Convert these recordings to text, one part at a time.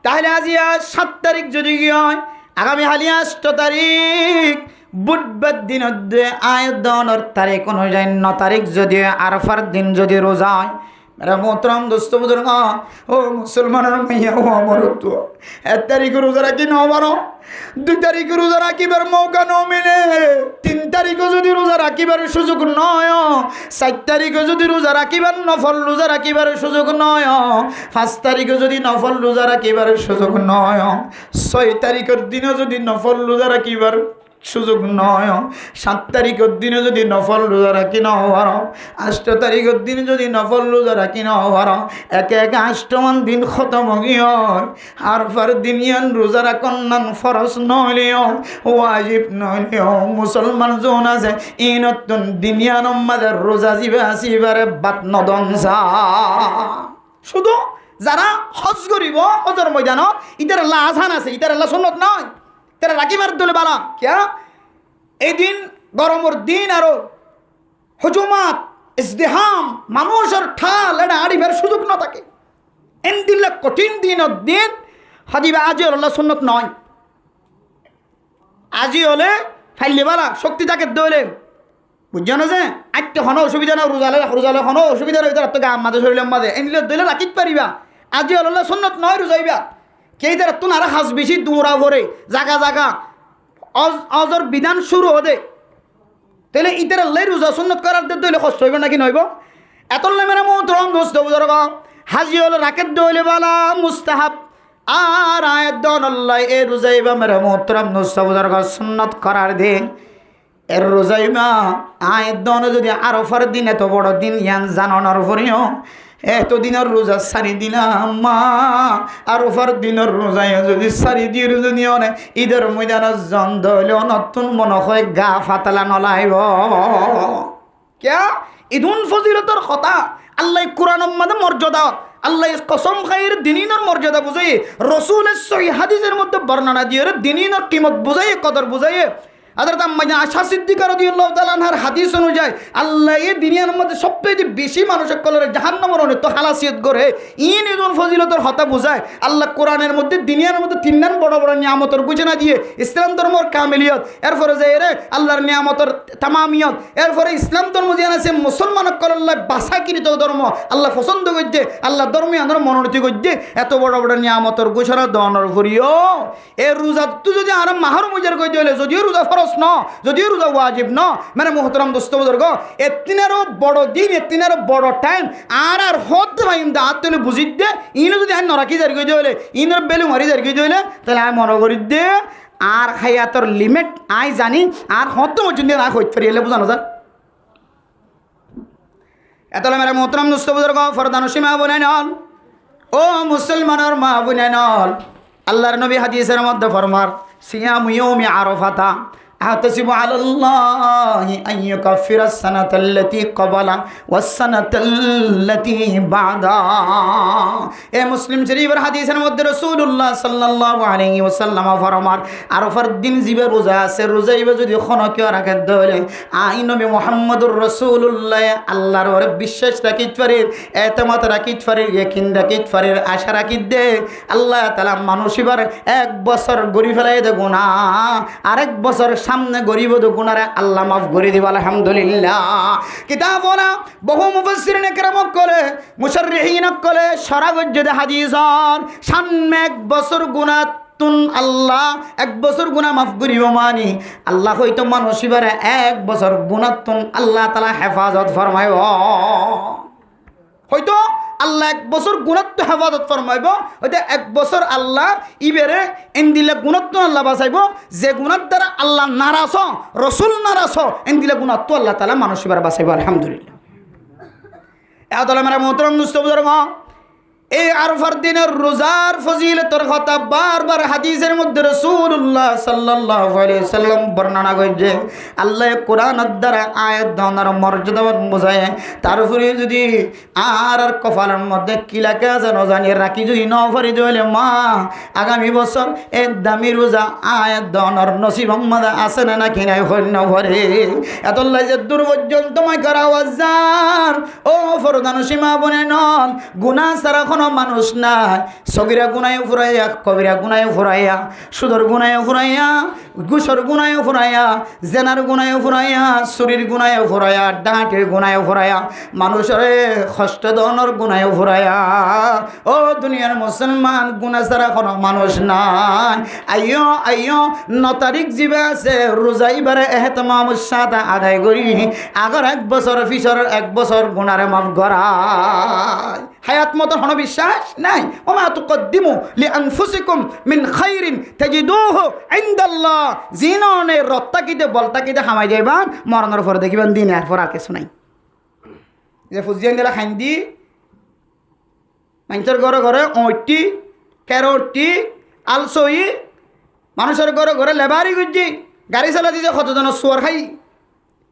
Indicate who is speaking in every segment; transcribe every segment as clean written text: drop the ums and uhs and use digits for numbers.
Speaker 1: তাহলে আজ 7 তারিখ যদি হয় আগামী হালি 8 তারিখ বুধবার দিন আয়াত দেওয়ানোর তারিখ অনুযায়ী 9 তারিখ যদি আরফার দিন যদি রোজা হয় मेरा मोहतरम दोस्तों बुजुर्ग ओ मुसलमान मैया हो हमारो तो 1 तारीख रोजा राखी न हमारो 2 तारीख रोजा राखिबार मौका न मिले 3 तारीख যদি রোজা রাখিবার সুযোগ নয় 4 তারিখ যদি রোজা রাখিবার নফল রোজা রাখিবার সুযোগ নয় 5 তারিখ যদি নফল রোজা রাখিবার সুযোগ নয় 6 তারিখের দিনে যদি নফল রোজা রাখিবার সুযোগ নয় 7 তারিখের দিনে যদি নফল রোজা রাখি না হওয়ার 8 তারিখের দিনে যদি নফল রোজা রাখি না হওয়ার একে একে 8মান দিন খতম গিয়ে আরফার দিন ইয়ান রোজা রাখন নান ফরজ নইলেও ওয়াজিব নইলেও মুসলমান জন আছে ইনতুন দিনিয়ান মাদের রোজা জিবে আসিবারে বাত নদনসা শুধু যারা হজ করিব হজের ময়দান ইতার আল্লাহ আসান আছে ইতার আল্লাহ সুন্নত নয় তারা রাখিবার দলে বালা কিয়া এই দিন গরমের দিন আরো হুজুমাত ইজদিহাম মানুষের ঠাল এটা আড়িবার সুযোগ না থাকে এন দিলে কঠিন দিন হাদিবা আজি আল্লাহ সুন্নত নয় আজি হলে ফাইলে বালা শক্তি থাকে দলে বুঝছো না যে আজকে হনো অসুবিধা না রোজালে হনো অসুবিধা রয়েছে তো গা মাঝে শরীরের মাঝে এনলে দলে রাখিত পারিবা আজি আল্লাহ সুন্নত নয় রোজাইবা কেই তারা তুন আর হাস বেশি দৌড়া ভরে জাগা জাগা অজর বিধান শুরু হতে তাহলে ইতার আল্লাহ রোজা সুন্নত করার দইলে কষ্ট হইব নাকি নইব এতলে মেরা মোহতরম দোস্ত বুজুর্গ হাজি হল রাকেত দইলে বালা মুস্তাহাব আর আয়াত দন আল্লাহ এ রোজাইবা মেরা মোহতরম দোস্ত বুজুর্গ সুন্নত করার দিন এর রোজাইবা আয়াত দন যদি আরফার দিন এত বড় দিন ইয়ান জানানোর পরেও এতদিনের রোজা সারি দিলাম মা আরফার দিনের রোজায় যদি সারি দিয়ে যদি অনেক ঈদের ময়দানের জন্দ হইলেও নতুন মনে হয় গা ফাতালা নলাইব কে ঈদুন ফজিলতর কথা আল্লাহ কোরআনের মধ্যে মর্যাদা আল্লাহ কসম খাইয়ের দিনিনের মর্যাদা বুঝাই রসুলের সহি হাদিসের মধ্যে বর্ণনা দিয়ে দিনিনের কিমত বুঝাই কদর বুঝাই হযরত আম্মা আয়েশা সিদ্দিকা রাদিয়াল্লাহু তাআলা আনহার হাদিস অনুযায়ী আল্লাহ এই দুনিয়ার মধ্যে সবচেয়ে বেশি মানুষের কলরে জাহান্নামের অনেক হালাসিয়ত করে ইন ঈদুল ফজিলতের কথা বুঝায় আল্লাহ কোরআনের মধ্যে দুনিয়ার মধ্যে 3 বড় বড় নিয়ামতের ঘোষণা দিয়ে ইসলাম ধর্মের কামিলিয়ত এরপরে যে এর আল্লাহর নিয়ামতের তামামিয়ত এরপরে ইসলাম ধর্ম যে আছে মুসলমানক আল্লাহ বাসাকৃত ধর্ম আল্লাহ পছন্দ করতে আল্লাহ ধর্মে আনার মনোনীত করতে এত বড় বড় নিয়ামতের ঘোষণা দেওয়ার পরেও এই রোজা তো যদি আর মাহরুম হইজার কই দিলে যদিও রোজা ন যদিও রোজা ওয়াজিব ন মানে মোহতরম দোস্ত বুজুর্গ এতিনেরও বড় দিন এতিনেরও বড় টাইম আর হদ ভাইম দা তুলে বুঝি দে ইনো যদি আই নরাকি জারি কই দিলে ইনোর বেলু মারি জারি কই দিলে তাহলে আমি মনে করি দে আর হায়াতর লিমিট আই জানি আর হদ মজুন দিয়ে না কইতে পারি এলে বুঝানো যায় এতলে মেরে মোহতরম দোস্ত বুজুর্গ ফরদান সীমা বলে নল ও মুসলমানের মা বলে নল আল্লাহর নবী হাদিসের মধ্যে ফরমার সিয়াম ইয়াউমি আরাফাতা أحتسب على الله أن يكفر السنة التي قبلها والسنة التي بعدها এ মুসলিম শরীফের হাদিসের মধ্যে রাসূলুল্লাহ সাল্লাল্লাহু আলাইহি ওয়াসাল্লাম ফরমার আরাফার দিন জিবে রোজা আছে রোজাইবে যদি খনকে রাখে দলে আই নবী মুহাম্মদুর রাসূলুল্লাহ আল্লাহর ওরে বিশ্বাস রাখিত পারে এতমত রাখিত পারে ইয়াকিন রাখিত পারে আশা রাখিত দে আল্লাহ তাআলা মানুষিবার 1 বছর গরি ফেলাই দে গুনাহ আরেক বছর সামনে গরিব তো গুনারে আল্লাহ মাফ করে দিব আলহামদুলিল্লাহ কিতাব ওরা বহু মুফাসসিরিন کرام করে মুশাররিহিন করে সরাগজ্জে হাদিসর সামনে 1 বছর গুনাহ তুন আল্লাহ 1 বছর গুনাহ মাফ করিব মানি আল্লাহ হয়তো মানুষিবারে 1 বছর গুনাহ তুন আল্লাহ তাআলা হেফাজত ফরমাইব হয়তো আল্লাহ 1 বছর গুনাহ হেফাজত ফরমাইব হয়তো 1 বছর আল্লাহ ইবেরে এন্দিলে গুনাহ আল্লাহ বাঁচাইব যে গুনাহ দ্বারা আল্লাহ নারাজ রাসূল নারাজ এন্দিলে গুনাহ তো আল্লাহ তাআলা মানুষিবার বাঁচাইব আলহামদুলিল্লাহ এতলে মেরা মোহতরম দোস্ত বুজুর্গ এই আরফার দিনের রোজার ফজিলতের কথা বারবার হাদিসের মধ্যে রাসূলুল্লাহ সাল্লাল্লাহু আলাইহি ওয়াসাল্লাম বর্ণনা করেছে আল্লাহ কোরআনের দ্বারা আয়াত দানার মর্যাদা বোঝায় তারপরে যদি আর কপালের মধ্যে কি লেখা আছে না জানি রাখি যদি ন পারি দিলে মা আগামী বছর এই দামি রোজা আয়াত দানার নসিব আমাদের আছে না নাকি নাই হইন ভরে এতলাই যে দূর পর্যন্ত মাই করা ওয়াজার ও ফরদান সীমা বনে নন গুনাহ সারা এখনো মানুষ নাই সগিরা গুনায় ফুরাইয়া কবিরা গুনায় ফুরাইয়া সুদর গুনায় ফুরাইয়া ঘুষর গুনায় ফুরাইয়া জেনার গুনায় ফুরাইয়া চুরির গুনায় ফুরাইয়া ডাঁটের গুনায় ফুরাইয়া মানুষের কষ্ট দনের গুনায় ফুরাইয়া ও দুনিয়ার মুসলমান গুনাহ ছাড়া কোনো মানুষ নাই আইয়ো আইয়ো 9 তারিখ জিবে আছে রোজা এবারে এহতমাম সাদা আদায় করি আগর 1 বছর ফিসর 1 বছর গুনারে মাফ করায় হায়াত মতো হন বিশ্বাস নাই ওমা তুকদ্দিমু লিআনফুসিকুম মিন খাইরিন তাজিদুহু ইনদাল্লাহ জিননে রত্তাকিতে বলতাকিতে হামাই যাইবান মরণের পর দেখিবেন দিন এর পর আর কিছু নাই যে ফুজিয়ান দিলা খাইন্দি মানুষের ঘরে ঘরে ওটি ক্যারোটি আলসই মানুষের ঘরে ঘরে লেবারি গুজি গাড়ি চালা দিছে কতজন সুয়ার খাই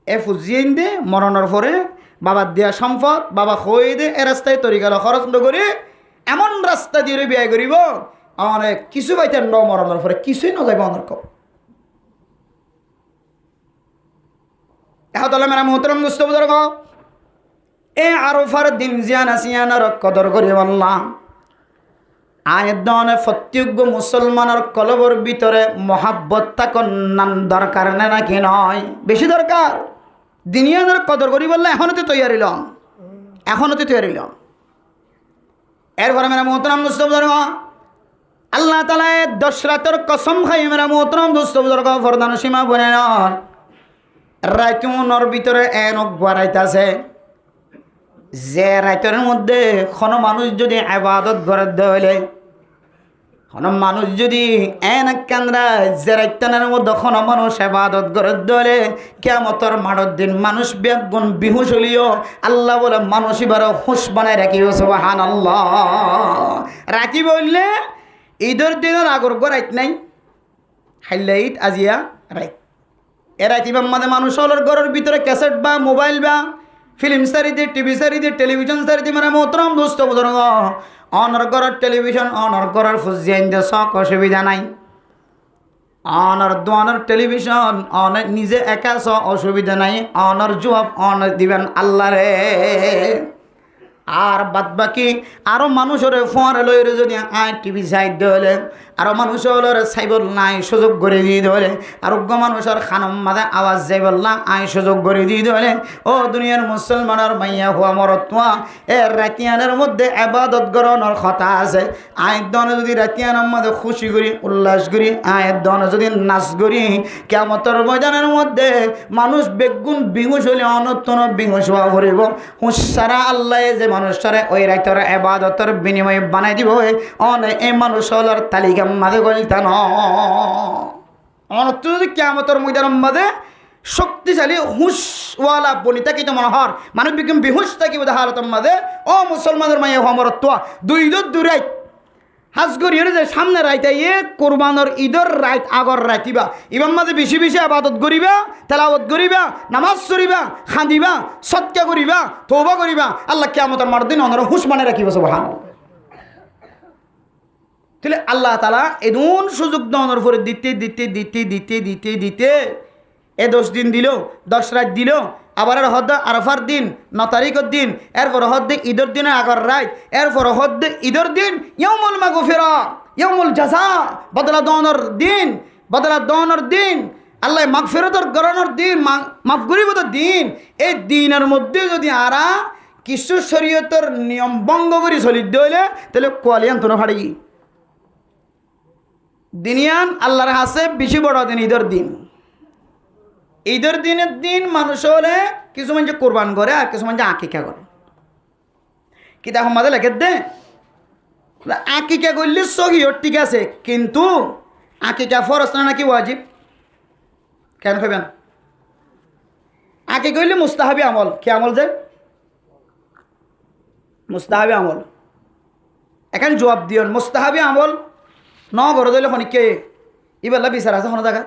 Speaker 1: এ ফুজিয়ান দে মরণের পরে বাবার দেয়া সম্পদ বাবা খই দে এ রাস্তায় তরিকাল খরচ নকরি এমন রাস্তা দিয়ে বিয়ে করিব অনেক কিছু পাইতে ন মরণের পরে কিছুই ন যাবে অনেক এহতলে মেরা মোহতরম দুস্থ বুজুর্গ এ আরফার দিন জিয়ানা সিয়ানার কদর করি বললাম আয়ের দনে প্রত্যেক মুসলমানের কলবর ভিতরে মহাব্বত থাকুন দরকার না নাকি নয় বেশি দরকার দুনিয়ার কদর করি বললে এখনও তো তৈরি এরপরে মেরা মোহতরম দুস্থ বুজুর্গ আল্লাহ তাআলা 10 রাতের কসম খাই মেরা মোহতরম দুস্থ বুজুর্গ ফরদান সীমা বনে রাইতুনের ভিতরে এনক বাড়াইতেছে যে রাইতের মধ্যে কোনো মানুষ যদি ইবাদত করে দেলে কোনো মানুষ যদি এনক কেন্দ্রা যে রাইতানের মধ্যে কোনো মানুষ ইবাদত করে দেলে কিয়ামতের মাঠের দিন মানুষ বেগুন বিহুশ হলিও আল্লাহ বলে মানুষ এবার হুঁশ বানায় রাখিব সুবহানাল্লাহ রাখি বললে ঈদের দিনের আগর রাইত নাই হাইলে ঈদ আজিয়া রাইত এরা কিভাবে আমাদের মানুষ হলোর ঘরের ভিতরে ক্যাসেট বা মোবাইল বা ফিল্ম সারিতে টিভি সারিতে টেলিভিশন সারিতে মানে মোহতরম দোস্ত বুজুর্গ অনর ঘরের টেলিভিশন অনর ঘরের ফুজিয়ান দে শখ অসুবিধা নাই অনর দোয়ানোর টেলিভিশন অনেক নিজে একা অসুবিধা নাই অনর জবাব অনর দিবেন আল্লাহ রে আর বাদ বাকি আরো মানুষের ফোন লইরে যদি আয় টিভি সাইড দিলে আরো মানুষের সাইবল নাই সুযোগ করে দিয়ে দিলে আরোগ্য মানুষের খানম মাদে আওয়াজ যাইবল না আয় সুযোগ করে দিয়ে দিলে ও দুনিয়ার মুসলমানের মাইয়া হওয়া মরতুয়া এ রাতিয়ানের মধ্যে ইবাদত গরনের কথা আছে আয়ের দনে যদি রাতিয়ানের মধ্যে খুশি করি উল্লাস করি আয়ের দনে যদি নাচ করি কিয়ামতের ময়দানের মধ্যে মানুষ বেগুন বিহুশ হলে অনতন বিহুশ হওয়া ভরিব হুঁসারা আল্লাহ যে মানুষটারে ওই রাইতের ইবাদতের বিনিময়ে বানাই দিব অনেক এই মানুষ হলার তালিকা মাঝে বলতাম অনত্য যদি কিয়ামতের ময়দানের মাঝে শক্তিশালী হুঁশওয়ালা বনিতা কি তো মনে হর মানুষ বিক্রম বিহুশ থাকি বোধ হালতের মাঝে ও মুসলমানের মাইয়া হমরত্ব দুই রাইত হাজগরিয়ে যে সামনে রাইতে ইয়ে কোরবানোর ঈদের রাইত আগর রাইতিবা ইমাম মাঝে বেশি বেশি আবাদত করিবা তেলাওয়াত করিবা নামাজ পড়িবা খাঁদিবা সৎকা করিবা তওবা করিবা আল্লাহ কিয়ামতের মার দিন অনর হুঁশ মানে রাখিবা সুবহানাল্লাহ তাহলে আল্লাহ তাআলা এদুন সুযোগ দনের পরে দিতে এ 10 দিন দিল 10 রাত দিল আবার হদ আরাফার দিন 9 তারিখের দিন এরপর হদ ঈদের দিনের আগর রাত এরপর হদ ঈদের দিন ইয়াউমুল মাগফিরা ইয়াউমুল জাযা বদলা দনের দিন আল্লাহ মাগফিরাতের গরনের দিন মাফ করিবতের দিন এই দিনের মধ্যে যদি আরা কিছু শরীয়তের নিয়ম ভঙ্গ করে চলি দিলে তাহলে কোয়ালিয়ান তোরা ফাড়ি দিনিয়ান আল্লাহর হাসে বেশি বড় দিন ঈদের দিনের দিন মানুষ হলে কিছু মানুষ কোরবান করে আর কিছু মানুষ আকিকা করে কিতাব আমাদের লেখে দে আকিকা করলে সহিয়ত ঠিক আছে কিন্তু আকিকা ফরজ না নাকি ওয়াজিব কেন ভাবেন আকিকা করলে মুস্তাহাবি আমল কি আমল যে মুস্তাহাবি আমল এখন জবাব দিও মুস্তাহাবি আমল ন ঘর দিলে খনিকে ইবেলা বিচার আছে হনা জায়গা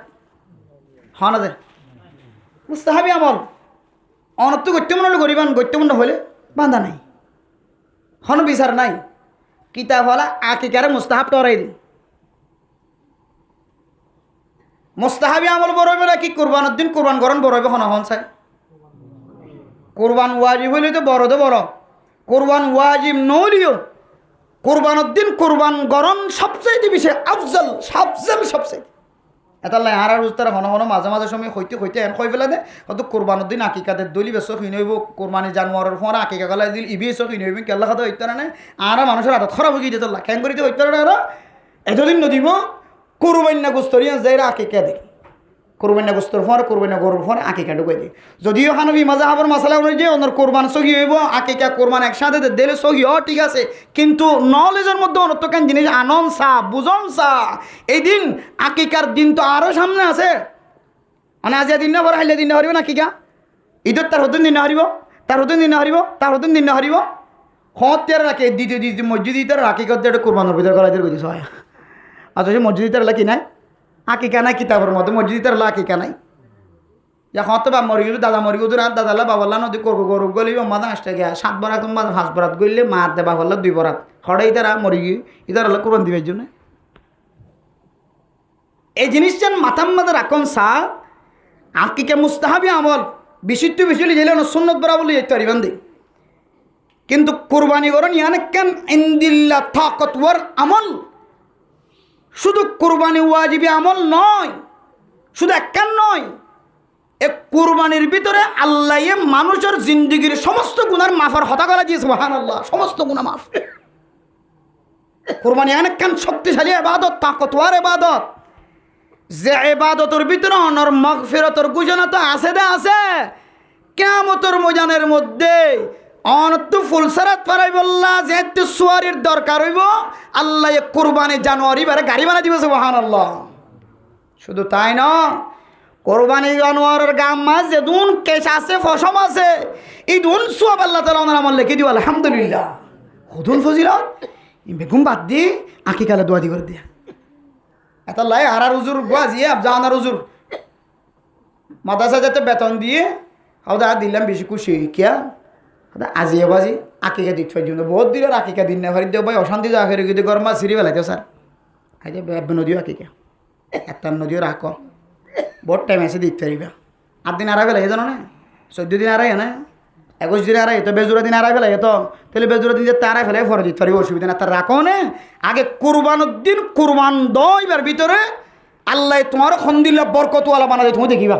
Speaker 1: হনা যায় মুস্তাহাবি আমল অনত্য গত্যমূল্য করিবান গত্যমূল্য হলে বাঁধা নাই হন বিচার নাই কিতাব হলা আকিকারে মুস্তাহাব টরাই দিন মুস্তাহাবি আমল বড় হবে নাকি কোরবানের দিন কোরবান করেন বড় হবে হন চাই কোরবান ওয়াজিব হইলে তো বড় কোরবান ওয়াজিব নলিও কোরবানের দিন কোরবান গরম সবচেয়ে বেশি আফজল সবচেয়ে এতাল্লাই আর তারা ঘন ঘন মাঝে মাঝে সময় হইতে এন কই ফেলে দে হয়তো কোরবানের দিন আকিকাদের দলি বেশ কিনে হইব কোরবানি জানুয়ারের ফোন আকিকা গলা দিল ইবি এসো কিনে হইবেন কেল্লা খাতে হইতে না আর মানুষের হাতত খারাপ হয়ে গিয়ে তোল্লা কেন করিতে হইতে না আর এতদিন নদীব কোরবান্না গোস্তরিয়া যাই আকিকা দেয় কোরবান্না গোস্তর ফোন কোরবান্না গরুর ফোন আকিকা ঢুকাই দিই যদিও হানবি মাজা হাবার মশলা অনুযায়ী ওনার কোরবান সহি হইব আকিকা কোরবান একসাথে দিলে সহি ঠিক আছে কিন্তু নলেজের মধ্যে অনর্থ কেন জিনিস আনন্দ চা বুঝন চা এই দিন আকিকার দিন তো আরও সামনে আছে মানে আজিয়া দিন না পরে হাইলে দিন না হারিব আকিকা ঈদের তার হতেন দিন না হারিব তার হতেন দিন না হারিব তার হতেন দিন না হারিব হত্যার রাখে দিতে মসজিদ ইতার আকিকার দিয়ে কোরবানোর ভিতরে করাই দিয়ে বুঝিস হয় অথচ মসজিদ ইতার কি নাই আকিকা নাই কিতাবের মতো মসজিদ ইতার আকিকা নাই হয়তো বা মরি গেল দাদা মরি গেল দাদাল্লা বাবাল্লা নদী করবো গরু গলি মাদা আসতে গিয়া 7 বরাত মাদা 5 বরাত গইলে মার দে বাবাল্লা 2 বরাত হঠাৎ ইতারা মরি গিয়ে ইতার হলো কোরবান দিবের জন্য এই জিনিসটা মাথার মধ্যে রাখুন সা আকিকা মুস্তাহাবি আমল বিশুদ্ধ বিশুলি গেলে সুন্নত বরা বলে যেতে পারিবেন দি কিন্তু কোরবানি করেন ইয়ানে কেন ইন্দিল্লা তাকতওয়ার আমল শুধু কোরবানি ওয়াজিবি আমল নয় শুধু একখান নয় এক কোরবানির ভিতরে আল্লাহ মানুষের জিন্দগির সমস্ত গুনার মাফার হতা করা দিয়েছে সুবহানাল্লাহ সমস্ত গুনাহ মাফ কোরবানি অনেকখান শক্তিশালী ইবাদত তাকতওয়ার ইবাদত যে ইবাদতের ভিতরে অনর মাগফিরাতের ঘোষণা তো আছে কিয়ামতের ময়দানের মধ্যে অনত ফুলসারাত পারাই বললা যেহেতু সুয়ারির দরকার হইব আল্লাহ কোরবানি জানুয়ারি বারে গাড়ি বানা দিবে সুবহানাল্লাহ শুধু তাই না কোরবানি জানুয়ারের গাম মাছ যে দুন কেশ আছে ফসম আছে এই দুন সওয়াব আল্লাহ তাআলা ওনার আমল লিখে দিও আলহামদুলিল্লাহ হুদুন ফজিলত বেগুম বাদ দি আকিকালে দোয়া দি করে দিয়া এত লাই আর হুজুর বাজিয়ে আফজানার হুজুর মাদ্রাসা যেতে বেতন দিয়ে হাওদা দিলাম বেশি খুশি কিয়া আজিয়ে বাজি আকিকা দিতে জন্য বহুত দিলের আকিকা দিন না ভারি দেও ভাই অশান্তি যা করে যদি গরমা সিঁড়ি বেলাইতে স্যার আইতে নদীও আকিকা একটা নদীও রাখ বহুত টাইম এসে দিতে পারিবা 8 দিন আড়াই বেলা জানো না 14 দিন আড়াই না 21 দিন আড়াই তো বেজুরা দিন আড়াই বেলা তো তাহলে বেজুরা দিন যে তারাই ফেলে ফরে দিতে পারিব অসুবিধা না তার রাখো না আগে কোরবানের দিন কোরবান দইবার ভিতরে আল্লাহ তোমার খন্দিল্লা বরকতওয়ালা বানা দেয় তুমি দেখিবা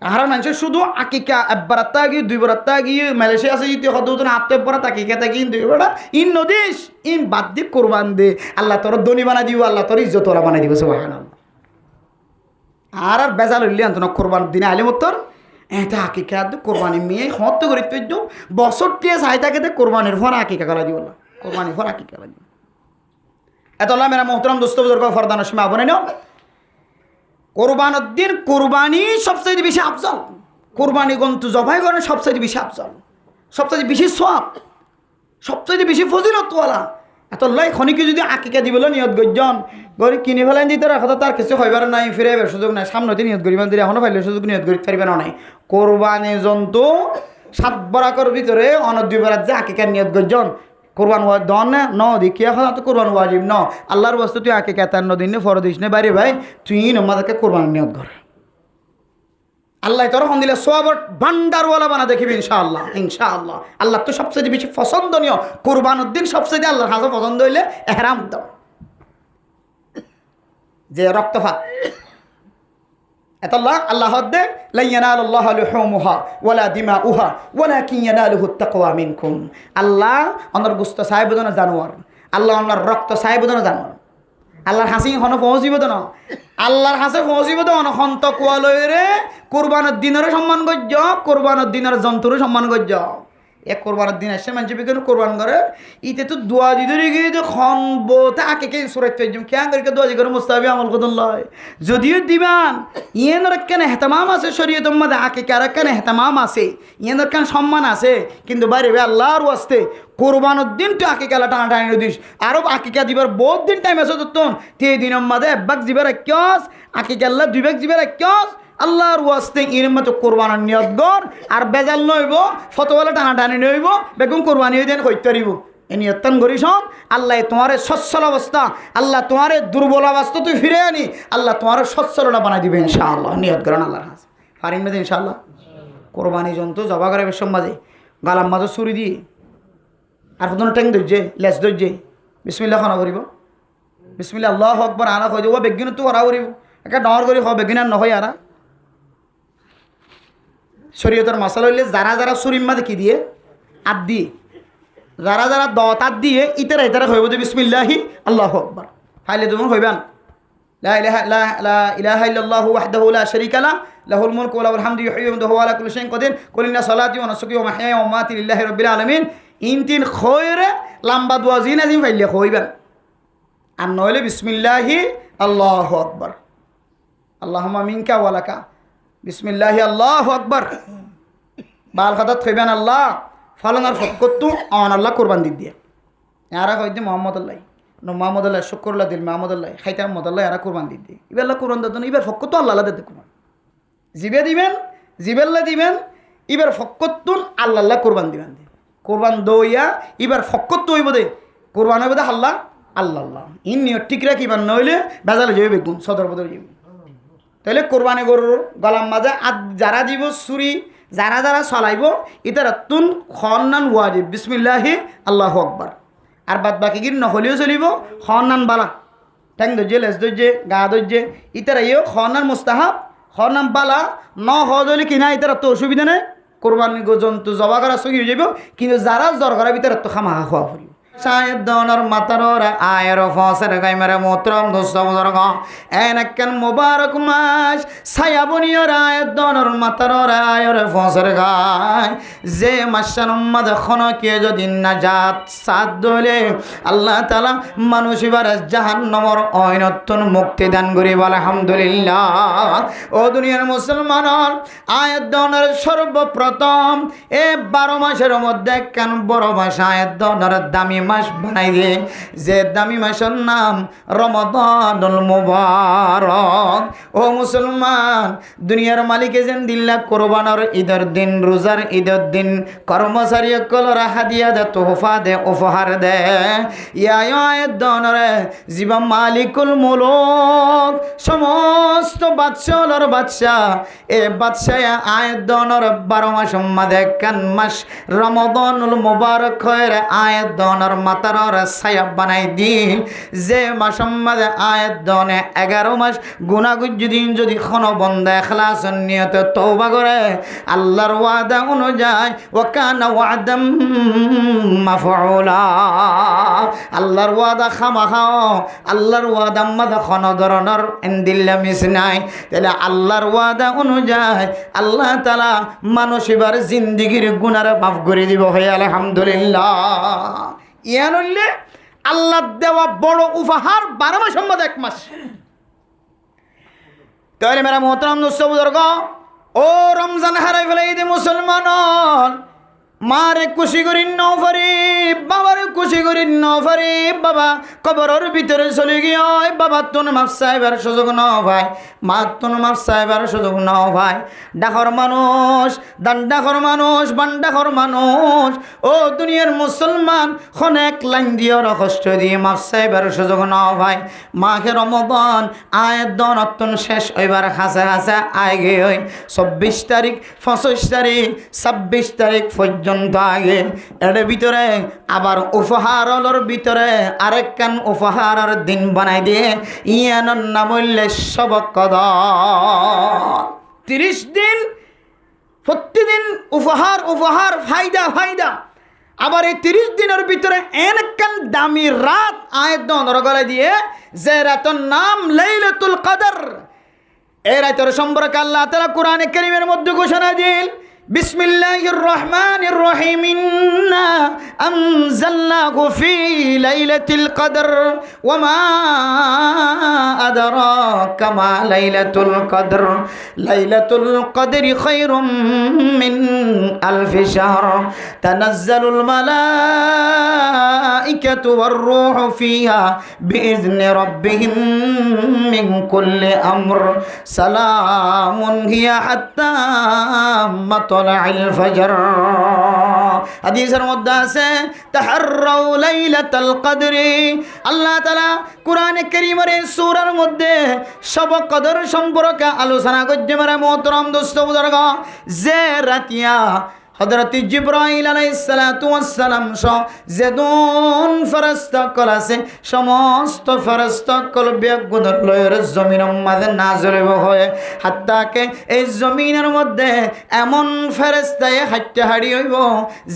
Speaker 1: আর মানুষের শুধু আকিকা একবার গিয়ে 2 বার গিয়ে মালয়েশিয়া আছে যদি হতো না আত্মে পড়া আকিকা থাকি 2 বার ইন নদিস ইন বাদ দি কোরবান দে আল্লাহ তোর ধনী বানা দিব আল্লাহ তোর ইজ্জতওয়ালা বানাই দিব সুবহানাল্লাহ আর বেজাল হইলে আন্ত না কোরবান দিনে আলিম উত্তর এটা আকিকা কোরবানি মেয়ে হত করে পেজ বছর টিয়ে চাইতাকে কোরবানির ফর আকিকা করা দিব না কোরবানি ফর আকিকা করা দিব এত আল্লাহ মেরা মোহতরম দোস্ত বুজুর্গ ফরদান সীমা বনে নাও কোরবানের দিন কোরবানি সবচেয়ে বেশি আফজল কোরবানি গন্তু জবাই করেন সবচেয়ে বেশি আফজল সবচেয়ে বেশি সওয়াব সবচেয়ে বেশি ফজিলতওয়ালা এত লাই খনিকে যদি আকিকা দিবলৈ নিয়ত গজ্জন গরি কিনি ফেলাই দিতে রাখা তার কিছু হইবার নাই ফিরে আইবার সুযোগ নাই সামনেতে নিয়ত করিব দিলে এখনো পাইলে সুযোগ নিয়ত করি পারিবে না নাই কোরবানি জন্তু 7 বরাকর ভিতরে অন 2 বরাত যে আকিকা নিয়ত গজ্জন কোরবান ওয়া দন ন দেখিয়া এখন তো কোরবান ওয়াজিব ন আল্লাহর বস্তু তুই আকিকা তার নদিন ফরজ দিস না বাইরে ভাই তুই আমাদেরকে কোরবান নিয়ত কর আল্লাহ তোর হন দিলে সোয়াবর ভান্ডারওয়ালা বানা দেখিবি ইনশাআল্লাহ ইনশাআল্লাহ আল্লাহ তো সবচেয়ে বেশি পছন্দনীয় কোরবানের দিন সবচেয়ে আল্লাহর কাছে পছন্দ হইলে ইহরাম দাও যে রক্তপাত এতাল্লাহ আল্লাহ দে লা ইয়ানালুল্লাহু লুহুমুহা ওয়ালা দিমাউহা ওয়ালাকিন ইয়ানালুহুত তাকওয়া মিনকুম আল্লাহ অনর গুস্ত সাহেব দনা জানোয়ার আল্লাহ অনর রক্ত সাহেব দনা জানোয়ার আল্লাহর হাসি হন পৌঁছিব না আল্লাহর হাসে পৌঁছিব তো অনন্ত কোয়ালয়রে কোরবানের দিনের সম্মান গজ্জ কোরবানের দিনের জন্তুর সম্মান গজ্জ এক কোরবানের দিন আসে মানুষ বিকেন কোরবান করে ইতে তো দোয়া দি ধরে গিয়ে যে খন বোতে আকে কে সুরাত পেজম কেন করে দোয়া করে মুস্তাহাবি আমল কদন লয় যদিও দিবান ইয়েনর কেন হেতামাম আছে শরীয়তের মধ্যে আকে কার কেন হেতামাম আছে ইয়েনর কেন সম্মান আছে কিন্তু বাইরে আল্লাহর ওয়াস্তে কোরবানের দিন তো আকে কালা টানা টানি দিস আরব আকিকা দিবার বহুত দিন টাইম আছে তোর তে দিনের মধ্যে একবাক দিবার কিয়স আকে কাল্লা 2 ভাগ দিবার কিয়স আল্লাহর ওয়াস্তে এর মতো কোরবানের নিয়ত কর আর বেজাল নইব ফতোয়ালা টানা টানি নইব বেগুন কোরবানি হয়ে দেন কইতে পারিব এ নিয়তন করিস আল্লাহ তোমার সচ্ছল অবস্থা আল্লাহ তোমার দুর্বল অবস্থা তুই ফিরে আনি আল্লাহ তোমার সচ্ছলতা বানাই দিবে ইনশাআল্লাহ নিয়ত করেন আল্লাহর কাছে পারিন মেদে ইনশাআল্লাহ কোরবানি জন্তু জবা করে বেশম মাঝে গালাম মাঝে ছুরি দিয়ে আর কোনো ঠেং ধৈর্যে লেজ ধৈর্যে বিসমিল্লাহ খানা করিব বিসমিল্লাহ আল্লাহু আকবার আনা কই দিব বেগিন তো করা করিব একটা ডর করি হ বেগিন আর নহয় আরা শরীয়তের মশলা হইলে যারা যারা সুরিম্মা দেখি দিয়ে আদ দিয়ে যারা যারা দতাত দিয়ে ইতারা ইতারা হইব যে বিসমিল্লাহি আল্লাহু আকবার হাইলে তুমি হইবান লা ইলাহা ইল্লাল্লাহু ওয়াহদাহু লা শারীকা লা লাহুল মুলকু ওয়া লাহুল হামদু ইউহয়ি ওয়া ইউমীতু ওয়া হুয়া আলা কুল্লি শাইইন কাদির কুল ইন্না সালাতি ওয়া নুসুকি ওয়া মাহইয়ায়া ওয়া মামাতি লিল্লাহি রাব্বিল আলামিন ইনতিন খয়রে লম্বা দোয়া জিনা জিম ফাইলে হইবান আর নইলে বিসমিল্লাহি আল্লাহু আকবার আল্লাহুম্মা মিনকা ওয়া লাকা বিসমিল্লাহি আল্লাহু আকবার বাল খাতাত হইবান আল্লাহ ফালনার ফকতু আন আল্লাহ কুরবান দিয়ে ইয়ারা কইতে মুহাম্মদ আল্লাহ নো মোহাম্মদ আল্লাহ শুকরুল্লাহ দিল মোহাম্মদ আল্লাহ খাইতে মোহাম্মদ আল্লাহ এরা কোরবান দিতে এবার আল্লাহ কোরবান দিতেন এবার ফক্কত আল্লাহ আল্লাহ দিতে কোরবান জিবে দিবেন জিবেল্লা দিবেন এবার ফক্কতুন আল্লাহ আল্লাহ কোরবান দিবেন কোরবান দইয়া এবার ফক্কত হইব দে কোরবান হইব দে আল্লাহ আল্লাহ আল্লাহ ইন নিয়ত ঠিক রাখিবার নইলে বেজালে যাবে বেগুন সদর বদর যাবে তাহলে কোরবানি গরুর গলাম মাঝে যারা দিব ছুরি যারা যারা চলাইব ইতার তুন খন্নান ওয়াজিব বিসমিল্লাহি আল্লাহু আকবার আর বাদ বাকি গির নহলেও চলিব খনান বালা ঠ্যাং ধৈর্যে লেজ ধৈর্যে গা ধৈর্যে ইতারা ইয়েও খনান মুস্তাহাব খনান বালা ন হলে কিনা ইতারা তো অসুবিধা নেই কোরবানি জন্তু জবা করা সহি হয়ে যাব কিন্তু যারা জ্বর করার ভিতরে তো খামাখা খোয়া ফুরিব শায়দ দনর মাতারর আয়ের ফসের গাইমারে মোতরম দোস্ত বুজুর্গ এনেকেন মুবারক মাস ছায়াবনিয়র আয়ের দনর মাতারর আয়ের ফসের গায় যে মাসান উম্মাদ খনকে যদি নাজাত সাদ দলে আল্লাহ তাআলা মানুষ এবার জাহান্নামর অইনতুন মুক্তি দান করিব আলহামদুলিল্লাহ ও দুনিয়ার মুসলমানর আয়ের দনর সর্বপ্রথম এ 12 মাসের মধ্যে কেন বড় মাস আয়ের দনর দামি মাস বানাই দিয়ে যে দামি মাসের নাম রমাদানুল মুবারক ও মুসলমান দুনিয়ার মালিকে যেন দিল্লা কোরবানোর ঈদের দিন রোজার ঈদের দিন কর্মচারী কলরা হাদিয়া দে তোহফা দে উপহার দে ইয়ায় দনরে জীবা মালিকুল মুলক সমস্ত বাদশাহর বাদশাহ এ বাদশাহ আয় দনর 12 মাস মধ্যে কান মাস রমাদানুল মুবারক হয় আয় দনর মাতার ছায়া বানাই দিন যে মাসের মাঝে আয়াত দনে 11 মাস গুনাহগুজ যদি কোনো বন্দা ইখলাস নিয়তে তওবা করে আল্লাহর ওয়াদা অনুযায়ী ওয়া কানা ওয়াদাম মাফউলা আল্লাহর ওয়াদা খামাখা আল্লাহর ওয়াদা মাদা কোনো ধরনের ইনদিল্লা মিস নাই তাহলে আল্লাহর ওয়াদা অনুযায়ী আল্লাহ তাআলা মানুষের জিন্দেগীর গুনাহ মাফ করে দিব হয় আলহামদুলিল্লাহ ইয়ান হইলে আল্লাহ দেওয়া বড় উপহার 12 মাস সম্বন্ধে 1 মাস তাহলে মেরা মোহতরম দোস্ত বুজুর্গ ও রমজান হারাই ফেলাই দে মুসলমান মারে খুশি করি নফারি বাবারে খুশি করি নফারি বাবা কবরের ভিতরে চলে গিয়ে বাবা তোর মাফ সাহেবের সুযোগ ন ভাই মা তোর মাফ সাহেবের সুযোগ ন ভাই ডাকর মানুষ ডাকর মানুষ বান্ডাকর মানুষ ও দুনিয়ার মুসলমান অনেক লাইন দিয়ে কষ্ট দিয়ে মাফ সাহেবের সুযোগ ন ভাই মাকে রমজান আয়ের দনতন শেষ হইবার হাসে হাসে আয় গে 24 তারিখ 25 তারিখ 26 তারিখ পর্যন্ত আগে এর ভিতরে আবার উপহারর ভিতরে আরেকখান উপহারের দিন বানাই দিয়ে ইয়ানোর নাম হইলে সবক কদর 30 দিন প্রতিদিন উপহার উপহার ফায়দা ফায়দা আবার এই 30 দিনের ভিতরে একখান দামি রাত আয়াত দনর গলে দিয়ে যে রাতের নাম লাইলাতুল কদর এই রাতের সম্পর্কে আল্লাহ তাআলা কোরআনে কারীমের মধ্যে ঘোষণা দিল বিসমিল্লাহির রহমানির রহিম ইন্না আনজালনাহু ফি লাইলাতিল কদর ওয়া মা আদরাকা মা লাইলাতুল কদর লাইলাতুল কদরি খায়রুম মিন আলফি শাহর তানাজ্জালুল মালাইকাতু ওয়ার রূহু ফিহা বিইذনি রাব্বিহিম মিন কুল্লি আমর সালামুন হিয়া হাত্তা মাতলাইল ফজর হাদিসের মধ্যে আছে তাহাররাউ লাইলাতুল কদরি আল্লাহ তাআলা কোরআনে কারীমের সূরার মধ্যে সব কদর সম্পর্কে আলোচনা করতে পারে মোহতরম দোস্ত বুজুর্গ যে রাতিয়া হযরত জিবরাইল আলাইহিস সালাতু ওয়াস সালাম সহ যেদন ফেরেশতা কল আছে সমস্ত ফেরেশতা কল বেগুনের লয়ের জমিনের মাঝে নাযিল হয় হাত্তাকে এই জমিনের মধ্যে এমন ফেরেশতায় হাঁটতে হাঁড়ি হইব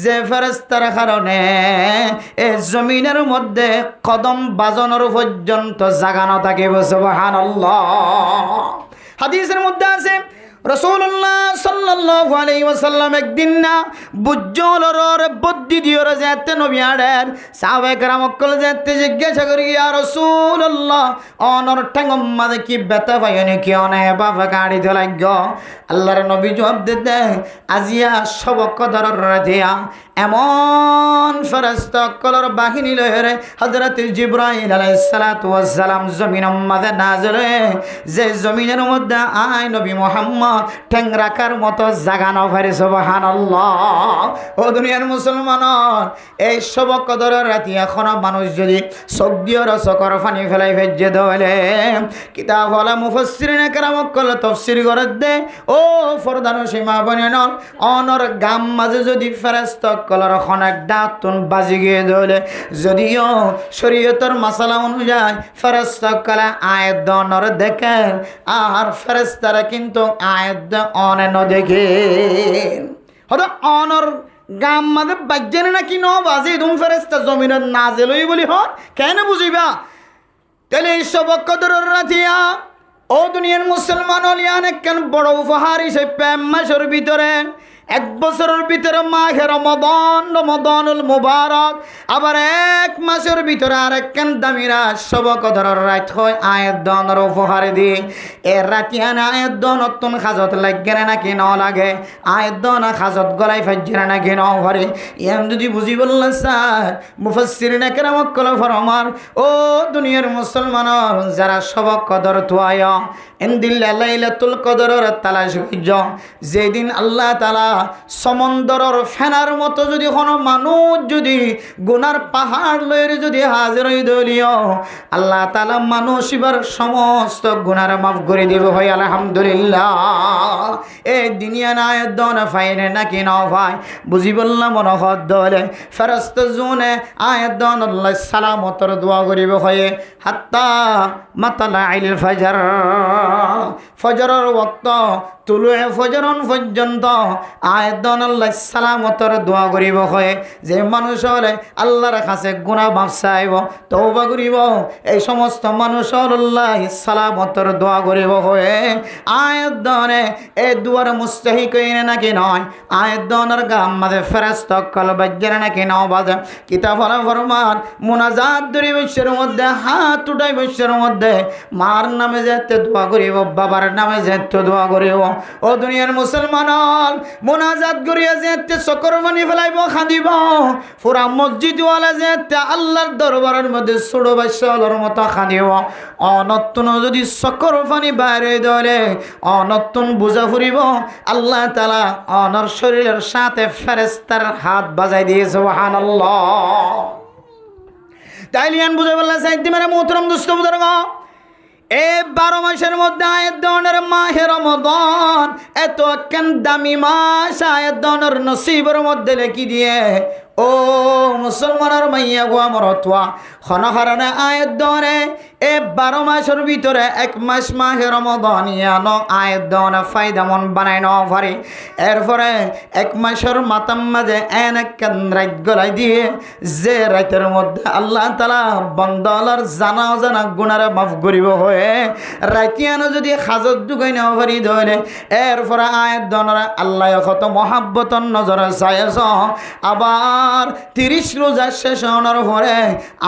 Speaker 1: যে ফেরেশতার কারণে এই জমিনের মধ্যে কদম বাজানোর পর্যন্ত জাগানো থাকিব সুবহানাল্লাহ। হাদিসের মধ্যে আছে রাসূলুল্লাহ সাল্লাল্লাহু আলাইহি ওয়াসাল্লাম একদিন না বুজ্জলর বদ্দি দিওর যেতে নবী আড়ের সাহাবায়ে কেরাম কল যেতে জিজ্ঞাসা করি ইয়া রাসূলুল্লাহ অনর ঠ্যাঙ্গম মাঝে কি ব্যথা পাইনি কি অনে বাবা গাড়ি দলাগ্য আল্লাহর নবী জবাব দিতে আজিয়া সব কদরর রাধিয়া এমন ফেরেশতা কলর বাহিনী লয়ে হযরত জিবরাইল আলাইহিস সালাতু ওয়াস সালাম জমিনের মাঝে নাযিল হয়ে যে জমিনের মধ্যে আয় নবী মুহাম্মদ ঠ্যাং রাখার মতো জাগানো পারে সুবহানাল্লাহ। ও দুনিয়ার মুসলমান এই সব কদরের রাতি এখনো মানুষ যদি চোখ দিয়ে চোখের পানি ফেলাই ভেজে দলে কিতাব হলা মুফাসসিরিনে কেরাম কল তাফসীর করে দে ও ফরদানো সীমা বনেন অনর গাম মাঝে যদি ফেরেশতা কলর খনাক দাঁতন বাজি গিয়ে দলে যদিও শরীয়তের মাসালা অনুযায়ী ফেরেশতা কলা আয়াত দনর দেখে আর ফেরেশতারা কিন্তু আয়াত অনে ন দেখে হয়তো অনর গাম মাঝে বাজ্যেন নাকি ন বাজে তুম ফেরেশতা জমিনের নাজিল হই বলি হন কেন বুঝিবা তাহলে এই সব কদরের রাতিয়া ও দুনিয়ার মুসলমান হলিয়ান কেন বড় উপহার হিসেবে মাসের ভিতরে এক বছরের ভিতরে মাহে রমাদানুল মুবারক আবার এক মাসের ভিতরে আরেক কেন দামিরা সব কদরের রাত হয় আয়াত দনের উপহার দিয়ে এর রাতিয়ান আয়াত দন নতুন খাজত লাগে নাকি ন লাগে আয়াত দন খাজত গলাই ফাজ্জে নাকি ন ভরে ইয়াম যদি বুঝি বললেন স্যার মুফাসসিরিনে কেরাম কল ফরমান ও দুনিয়ার মুসলমানের যারা সব কদর তুয়ায় ইনদিল্লা লাইলাতুল কদরের তালাশ হইজ যেদিন আল্লাহ তাআলা সমন্দরের ফেনার মতো যদি কোনো মানুষ যদি গুনার পাহাড় লয়ের যদি হাজির হই দলিও আল্লাহ তাআলা মানুষ এবার সমস্ত গুনার মাফ করে দিব হয় আলহামদুলিল্লাহ। এই দুনিয়া না দন ফাইনে নাকি ন ভাই বুঝি বললাম মনে হদ দলে ফেরেশতা জুনে আয়াত দন আল্লাহ সালামতর দোয়া করিব হয় হাত্তা মাতালাইল ফজর ফজরের ওয়াক্ত তুলুয়ে ফজরন পর্যন্ত আয়াত দন আল্লাহ সালামতর দোয়া করিব হয় যে মানুষ হলে আল্লাহর কাছে গুনাহ মাফ চাইব তওবা করিব এই সমস্ত মানুষ আল্লাহ সালামতর দোয়া করিব হয় আয়াত দনে এই দুয়ার মুস্তাহিক হইনে নাকি নয় আয়াত দনের গাম মাঝে ফেরেশতা কল বাজ্জের নাকি নাও বাজে কিতাব ফরমান মুনাজাত দরি বৈশের মধ্যে হাত উঠাই বৈশের মধ্যে মার নামে যেতে দোয়া করিব বাবার নামে যেতে দোয়া করিব ও দুনিয়ার মুসলমান মুনাজাত করিয়া যেতে চকর পানি ফেলাইব খাঁদিব পুরা মসজিদ ওয়ালা যেতে আল্লাহর দরবারের মধ্যে ছোট বাচ্চার মতো খাঁদিব অনতুন যদি চকর পানি বাইরে ধরে অনতুন বুঝা ফুরিব আল্লাহ তাআলা অনর শরীরের সাথে ফেরেশতার হাত বাজাই দিয়ে সুবহানাল্লাহ। তাইলিয়ান বুঝে বললা সাইতে মেরে মোহতরম দোস্ত বুজুর্গ এই 12 মাসের মধ্যে আয়াত দনের মাহে রমাদান এত কেন দামি মাস আয়াত দনের নসিবের মধ্যে লেখি দিয়ে ও মুসলমানের মাইয়া গো আমার অতোয়া খনহারানে আয়াত দনে এই 12 মাসের ভিতরে এক মাস মাহে রমাদান ইয়ানো আয়াত দনে ফায়দা মন বানাই ন পারি এরপরে এক মাসের মাতাম মাঝে এনে কেন রাত গলাই দিয়ে যে রাতের মধ্যে আল্লাহ তাআলা বান্দার জানা জানা গুনারে মাফ করিব হয়ে রাতিয়ানো যদি হাজত ঢুকাই নেওয়া পারি ধরে এরপরে আয়াত দনরা আল্লাহ কত মহাব্বতন নজরে চাইছ আবার 30 রোজা শেষ হওয়ার পরে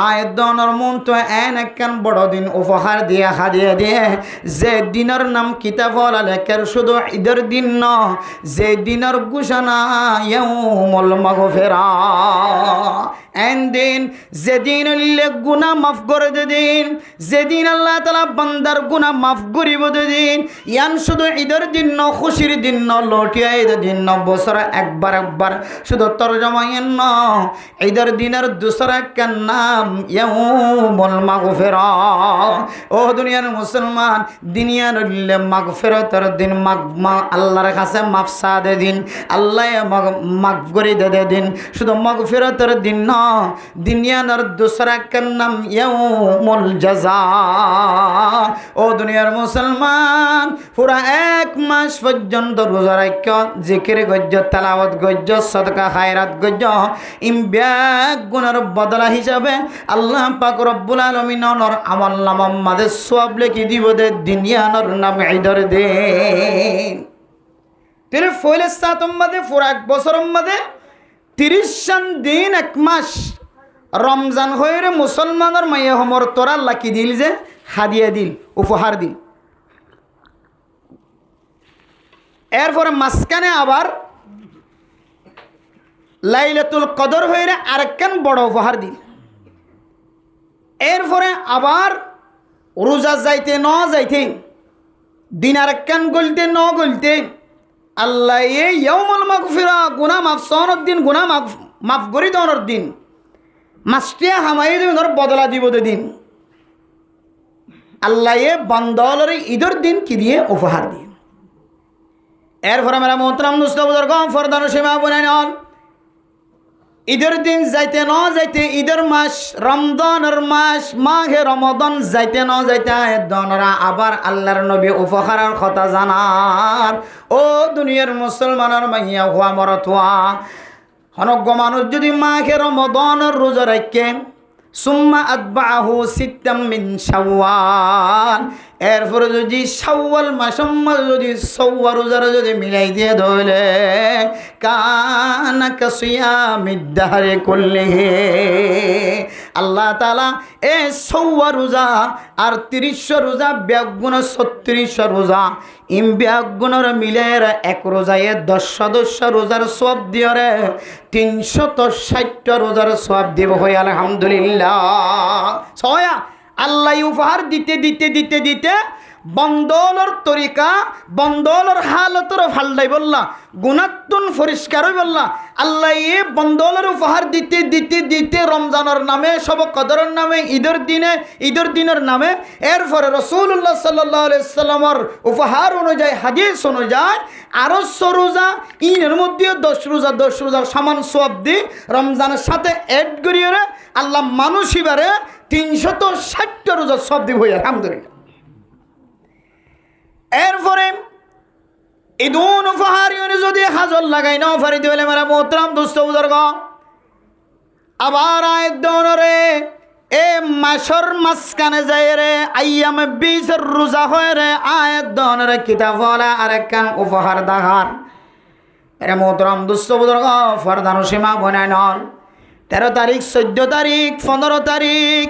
Speaker 1: আয়াত দনর মন তো কেন বড় দিন উপহার দিয়ে হাদিয়ে দিয়ে যে দিনের নাম কিতাব লেখার শুধু ঈদের দিন ন যে দিনের ঘোষণা ইয়াউমুল মাগফিরা এন দিন যেদিন হইলে গুনাহ মাফ করে দিন, যেদিন আল্লাহ তাআলা বান্দার গুনাহ মাফ করিব দিন। ইয়ান শুধু ঈদের দিন ন, খুশির দিন ন, লটিয়া ঈদের দিন ন, বছরে একবার শুধু তরজমায়েন ন। ঈদের দিনের দুসরা একটা নাম ইয়াউমুল মাগফিরা। ও দুনিয়ার মুসলমান, দুনিয়ার হইলে মাগফিরাতের দিন, আল্লাহর কাছে মাফ চাওয়ার দিন, আল্লাহ মাফ করে দে দিন। শুধু মাগফিরাতের দিন না, দুনিয়ার দুসরা একটা নাম ইয়াউমুল জাযা। ও দুনিয়ার মুসলমান, পুরা 1 মাস পর্যন্ত রোজা রাখা, জিকির গজ্জ, তেলাওয়াত গজ্জ, সদকা খায়রাত গজ্জ, ইমব্যাক গুনার বদলা হিসাবে আল্লাহ পাক রব্বুল আলামিন নর আমল নামার মাঝে সওয়াব লিখে দিব দে দুনিয়ার নাম ঈদের দিন। তেরে ফয়লে সাতম মাঝে পুরা 1 বছরের মাঝে 30 দিন 1 মাস রমজান হয়ে মুসলমানের মাইয়া হমর তোরা লাকি দিল, যে হাদিয়া দিল, উপহার দিল। এরপরে মাঝখানে আবার লাইলাতুল কদর হয়ে আরেকখান বড় উপহার দিল। এরপরে আবার রোজা যাইতে ন যাইতে, দিন আরেকখান গলতে ন গলতে, আল্লাহ ইয়াউমুল মাগফিরা, গুনাহ মাফ সহনের দিন, গুনাহ মাফ করি দেওয়ার দিন, মাস্টিয়া হামাই ধর বদলা দিব দিন। আল্লাহ বান্দার ঈদের দিন কি দিয়ে উপহার দিয়ে। এরপরে মেরা মোহতারাম দোস্ত বুজুর্গ, ফরদান সীমা বনাই নন, ঈদের দিন যাইতে ন যাইতে, ঈদের মাস রমজানের মাস, মাঘে রমজান যাইতে ন যাইতে দনরা আবার আল্লাহর নবী উপহারের কথা জানার। ও দুনিয়ার মুসলমানের মাইয়া হুয়া মরতুয়া, অনজ্ঞ মানুষ যদি মাঘে রমজানের রোজা রাখে, সুম্মা আতবাহু সিত্তাম মিন শাওয়াল, এরপরে যদি শাওয়াল মাসের মাঝে যদি সওয়া রোজার যদি মিলাই দিয়ে ধরলে, কানা কাসিয়ামিদ দাহরি কুল্লিহি, আল্লাহ তাআলা এই সওয়া রোজা আর 30 রোজা ব্যাগুণ 36 রোজা, ইম ব্যাগুণের মিলের 1 রোজায় 10 সদস্য রোজার সওয়াব দিয়ে রে 360 রোজার সওয়াব দিব হয়। আলহামদুলিল্লাহ। ছয়া আল্লাহ উপহার দিতে দিতে দিতে দিতে বন্দলর তরিকা, বন্দলর হালতর ফাল্লাই বললা, গুণাত্মন পরিষ্কার হয়ে বললা। আল্লাহ এ বন্দলর উপহার দিতে দিতে দিতে রমজানের নামে, সব কদরের নামে, ঈদের দিনের নামে, এরপরে রাসূলুল্লাহ সাল্লাল্লাহু আলাইহি সাল্লামের উপহার অনুযায়ী, হাদিস অনুযায়ী আরো 100 রোজা, ইনের মধ্যে 10 রোজা সমান সওয়াব দি রমজানের সাথে এড করিয়ে আল্লাহ মানুষ এবারে 360 রোজা সওয়াব দিব। আলহামদুলিল্লাহ। এরপরে ঈদুন উপহার যদি হাজর লাগাই না ফারি দিলে মেরা মোহতারাম দোস্ত বুজুর্গ, আবার আয়াত দনরে এ মাসর মাসকানে যায় রে, আইয়ামে 20 রোজা হয় রে, আয়াত দনরে কিতাব ওয়ালা আরেকখান উপহার দাহার। এরে মোহতারাম দোস্ত বুজুর্গ, ফরদান সীমা বনাই নন, 13 তারিখ, 14 তারিখ, 15 তারিখ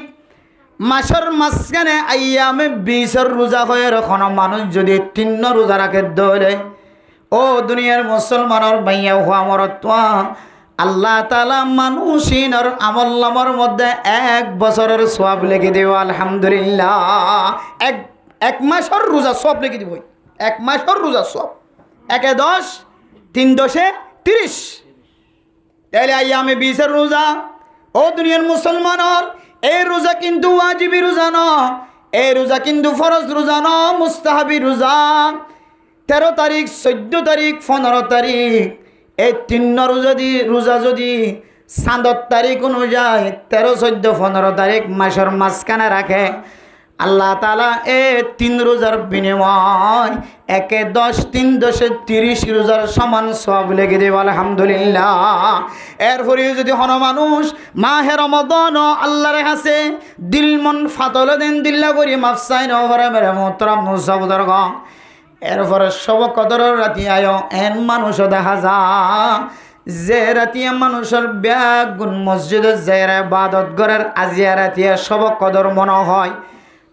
Speaker 1: মাসের মাঝখানে আইয়ামে 20 রোজা হয়ে এখন মানুষ যদি 3 রোজা রাখে ধরে, ও দুনিয়ার মুসলমানের ভাইয়া হওয়া মরত্বা, আল্লাহ তাআলা মানুষিনের আমল নামার মধ্যে 1 বছরের সওয়াব লিখে দিব। আলহামদুলিল্লাহ। এক মাসের রোজা সওয়াব লিখে দিব। 1 মাসের রোজা সওয়াব, 1 এ 10, 3 10 30। তাহলে আইয়ামে 20 রোজা, ও দুনিয়ার মুসলমানের এই রোজা কিন্তু ওয়াজিবি রোজা ন, এই রোজা কিন্তু ফরজ রোজা ন, মুস্তাহাবি রোজা। 13 তারিখ, 14 তারিখ, 15 তারিখ এই 3 রোজা যদি চাঁদর তারিখ অনুযায়ী 13, 14, 15 তারিখ মাসের মাঝখানে রাখে, আল্লাহ তাআলা এই 3 রোজার বিনিময় 1 এ 10, 3 10 30 রোজার সমান সওয়াব লিখে দেব। আলহামদুলিল্লাহ। এরপরে যদি হন মানুষ মাহে রমাদান আল্লাহর কাছে দিল মন ফাতল দেন, দিল্লা করি মাফসাইন ওরে মেরে মোহতারাম মুসাবুদর্গ, এরপরে সব কদরের রাতি আয় এন মানুষ দেখা যা, যে রাতিয়া মানুষের ব্যাগুন মসজিদে যারা ইবাদত করার আজিয়া রাতিয়া সব কদর মনে হয়।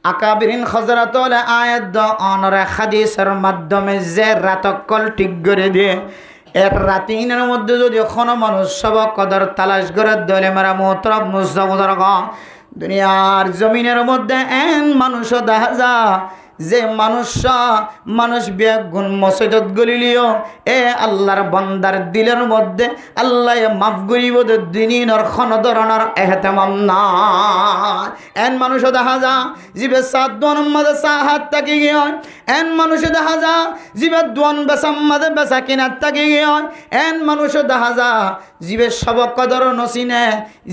Speaker 1: আকাবিরিন হযরতুল আয়াত অনরে হাদিসের মাধ্যমে যে রাতকল ঠিক করে দিয়ে এর রাতিনের মধ্যে যদি কোনো মানুষ সব কদর তালাশ করে দলে মারা মোহতরম মুস্তফার দুনিয়ার জমিনের মধ্যে এন মানুষ দেখা যা যে মানুষ বেগুন মসজিদত গলিলিও এ আল্লাহর বান্দার দিলের মধ্যে আল্লাহ মাফ করিব দিনের কোন ধরনের এহতেমাম না এন মানুষ দেখা যা জিবে সাত দোয়ান মাঝে সাহাত থাকি গিয়ে এন মানুষ দেখা যা জিবে দোয়ান বেসাম মাঝে বেসা কিনার থাকি গিয়ে এন মানুষ দেখা যা জিবে সব কদর নসিনে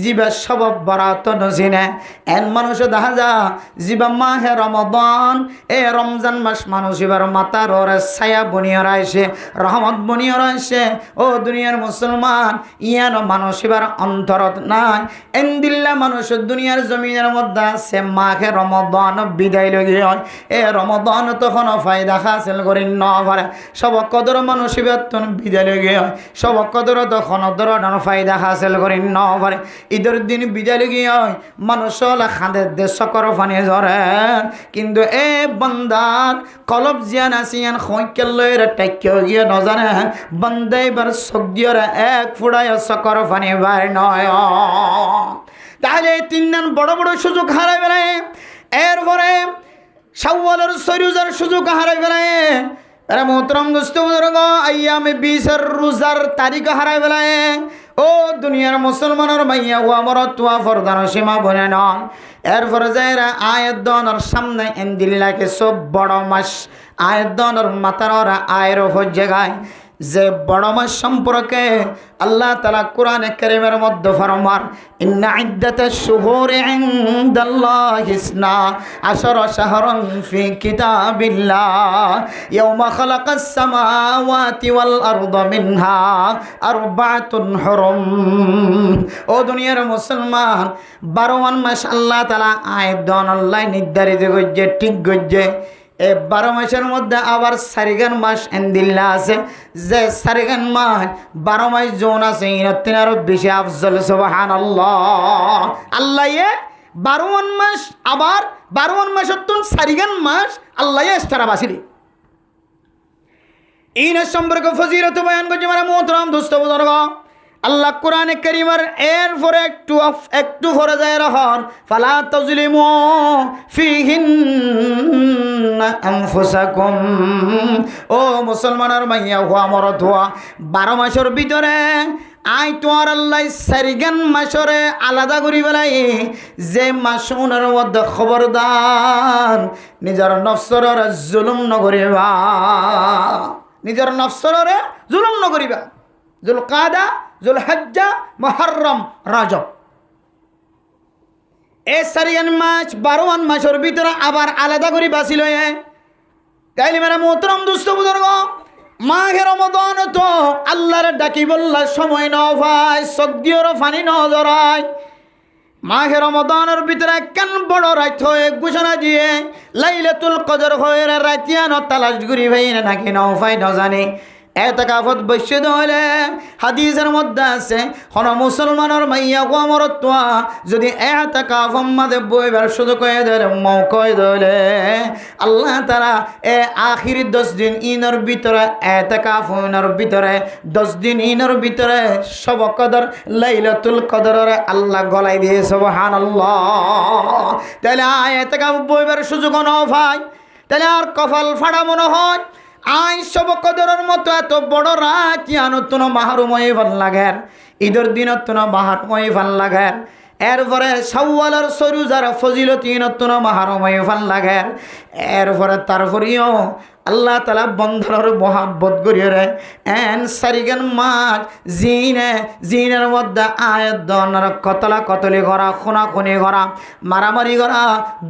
Speaker 1: জিবে সব বরাত নসিনে এন মানুষ দেখা যা জিবে মাহে রমাদান এ রমজান মাস মানুষ এবার মাতার ওরে ছায়া বনিয়ে রাইছে রহমত বনিয়ে রাইছে ও দুনিয়ার মুসলমান ইয়ান মানুষ এবার অন্তরত নাই এন্দিল্লা মানুষ দুনিয়ার জমিনের মধ্যে আছে মাঘে রমাদান বিদায় লগে হয় এ রমাদান তখন ফায়দা হাসিল করি ন পারে সব কদর মানুষ এবার বিদায় লগে হয় সব কদর তখন ধরনের ফায়দা হাসিল করি ন পারে ঈদের দিন বিদায় লগে হয় মানুষ খাঁদের দেশ সকর ফানি ধরে কিন্তু এ বন্দার কলব জিয়ান আসিয়ান খৈকেলের টাইকে গিয়ে নজানে বন্দে বার সগদিয়র এক ফুড়ায় সকর ফানি বার নয় তাহলে তিন বড় বড় সুযোগ হারাই বেড়ায় এরপরে শাওয়ালের সরুজার সুযোগ হারাই বেড়ায় এরা মোহতরম দোস্ত বুজুর্গ আইয়ামে 20 রোজার তারিখ হারাই বেড়ায় ও দুনিয়ার মুসলমানের মাইয়া ও আমার তোয়া ফরদান সীমা বনে নয় এরপরে যাইরা আয়াত দনের সামনে এন্দিল্লাকে সব বড় মাস আয়াত দনের মাথার ওরা আয়ের জায়গায় যে বড় মাস সম্পর্কে আল্লাহ তাআলা কোরআনে কারীমের মধ্যে ফরমান ইন্না ইদ্দাতাশ শুহুরি ইনদাল্লাহি ইসনা আশারা শাহরান ফি কিতাবিল্লাহ ইয়াওমা খালাকাস সামাওয়াতি ওয়াল আরদা মিনহা আরবাতুন হুরুম ও দুনিয়ার মুসলমান 12 মাস আল্লাহ তাআলা আয়াত দন আল্লাহ নির্ধারিত করেছে ঠিক করেছে এ 12 মাসের মধ্যে আবার সারিগান মাস এন্দিল্লা আছে যে সারিগান মাস 12 মাস জোন আছে ইনতিন আরো বেশি আফজল সুবহানাল্লাহ আল্লাহ 12 মাস আবার 12 মাস তুন সারিগান মাস আল্লাহ এস্তারা বাসিলি এই না সম্পর্কে ফজিলত বয়ান করছে মানে মোহতরম দোস্ত বুজুর্গ আল্লাহ কোরআনে কারীমের এরপরে একটু পরে যায় রহন ফালা তাজলিমু ফিহিন্না আনফুসাকুম ও মুসলমানের মাইয়া ও আমার দোয়া 12 মাসের ভিতরে আই তোর আল্লাহ সারিগান মাসরে আলাদা করি বেলাই যে মাসুনের মধ্যে খবরদার নিজের নফসর জুলুম নকরিবা নিজের নফসরে জুলুম নকরিবা জুলকাদা জুলহজ্জা মুহররম রজব এই সারিয়ান মাস 12 মাসের ভিতরে আবার আলাদা করে বাঁচিল তাইলে মেরা মোহতরম দুস্থ বুজুর্গ মাঘে রমাদান তো আল্লাহর ডাকি বললা সময় ন ভাই সগদিওর ফানি ন জরায় মাঘে রমাদানের ভিতরে কেন বড় রাত হয়ে ঘোষণা দিয়ে লাইলাতুল কদর হয়ে রাতিয়ান তালাশ করি ভাই নাকি ন ভাই ন জানি এতকাফত বৈশ্য হলে হাদিসের মধ্যে আছে কোন মুসলমানের মাইয়া গো আমার তোয়া যদি এতকাফ মাঝে বইবার শুধু কয়ে দিলে মৌকয় দিলে আল্লাহ তাআলা এ আখির 10 দিন ইনর ভিতরে এতকাফ ইনর ভিতরে 10 দিন ইনর ভিতরে সব কদর লাইলাতুল কদরে আল্লাহ গলাই দিয়ে সুবহানাল্লাহ তাহলে এতকাফ বইবার সুযোগ ন ভাই তাহলে আর কপাল ফাড়া মনে হয় আই সব কদরের মতো এত বড় রাত ইয়ানতন মাহরুময় ভাল লাগের ঈদের দিনতন মাহরুময় ভাল লাগের এরপরে শাওয়ালের সরুজার ফজিলতিনতন মাহরুময় ভাল লাগের এরপরে তারপরেও আল্লাহ তাআলা বন্ধনের মহাব্বত করিয়ে রে এন সারিগান মাস জিনের মধ্যে আয়াত দনের কতলা কতলি করা খুনাখুনি করা মারামারি করা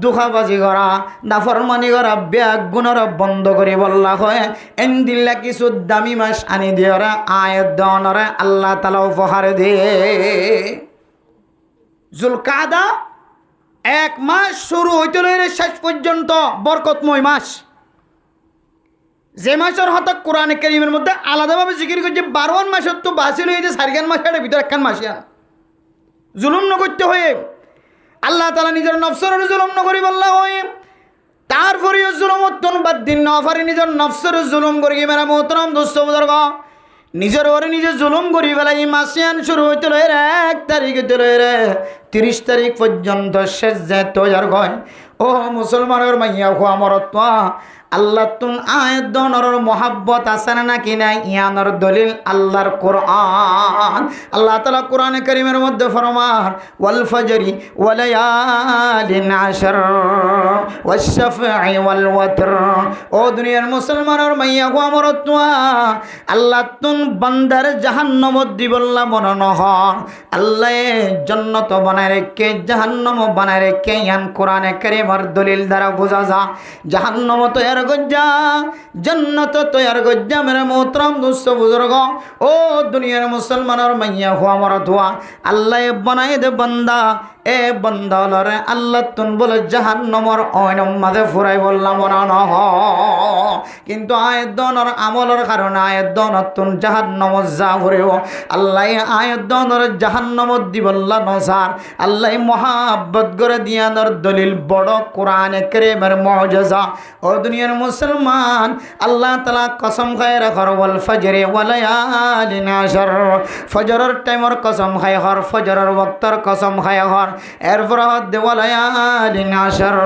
Speaker 1: দুখাবাজি করা নাফরমানি করা ব্যাগ গুণর বন্ধ করে বললা হয় এন দিল্লা কিছু দামি মাস আনি দিয়ে আয়াত দনরে আল্লাহ তাআলা উপহার দিয়ে জুলকাদা 1 মাস শুরু হইতে লইলে শেষ পর্যন্ত বরকতময় মাস যে মাসের হঠাৎ কোরআনে কারীমের মধ্যে আলাদাভাবে জিকির করছে 12 মাসের তো বাসিল হয়েছে সারিগান মাসের ভিতরে একখান মাসিয়া জুলুম ন করতে হয়ে আল্লাহ তাআলা নিজের নফসের জুলুম ন করি বললা হয়ে তারপরেও জুলুম উত্তন বাদ দিন না পারি নিজের নফসের জুলুম করি মেরা মোহতরম দোস্ত বুজুর্গ নিজের ওরে নিজে জুলুম করি বেলাই মাসিয়ান শুরু হইতে লয় রে 1 তারিখ হইতে লয় রে 30 তারিখ পর্যন্ত শেষ যে তৈয়ার গয় ও মুসলমানের মাইয়া হো আমার তো আল্লাহ তুন আয়াত দনর মোহাব্বত আছে নাকি নাই ইয়ানোর দলিল আল্লাহর কোরআন আল্লাহ তাআলা কোরআনে কারীমের মধ্যে ফরমান ওয়াল ফজরি ওয়া লায়ালিন আশর ওয়াশ শাফঈ ওয়াল ওয়াতর ও দুনিয়ার মুসলমানের মাইয়া গো আমার তো আল্লাহ তুন বান্দার জাহান্নামত দিবল্লা মনে নহর আল্লাহ জান্নাত বানায় রেখে জাহান্নাম বানায় রেখে ইয়ান কোরআনে কারীমের দলিল দ্বারা বোঝা যা জাহান্নাম তো গজ্জা জন্নত তৈয়ার গজ্জা মেরে মোহতরম দোস্ত বুজুর্গ ও দুনিয়ার মুসলমানের মাইয়া হো আমার ধোয়া আল্লাহ বানাই দে বান্দা এ বান্দা লরে আল্লাহ তুন বলে জাহান্নামর অয়নম মাঝে ফুরাই বললাম না নহ কিন্তু আয়াতদনর আমলের কারণে আয়াতদনত তুন জাহান্নাম যা ফুরেও আল্লাহ আয়াতদনর জাহান্নামত দিবল্লা নসার আল্লাহ মহাব্বত করে দিয়ানোর দলিল বড় কোরআনে কারীমের মুআজিজা ও দুনিয়ার মুসলমান আল্লাহ তাআলা কসম খায় রাখর ওয়াল ফজরে ওয়া লায়ালিন আশর ফজরের টাইমর কসম খায় হর ফজরের ওয়াক্তর কসম খায় হর এরপর দে ওয়া লায়ালিন আশর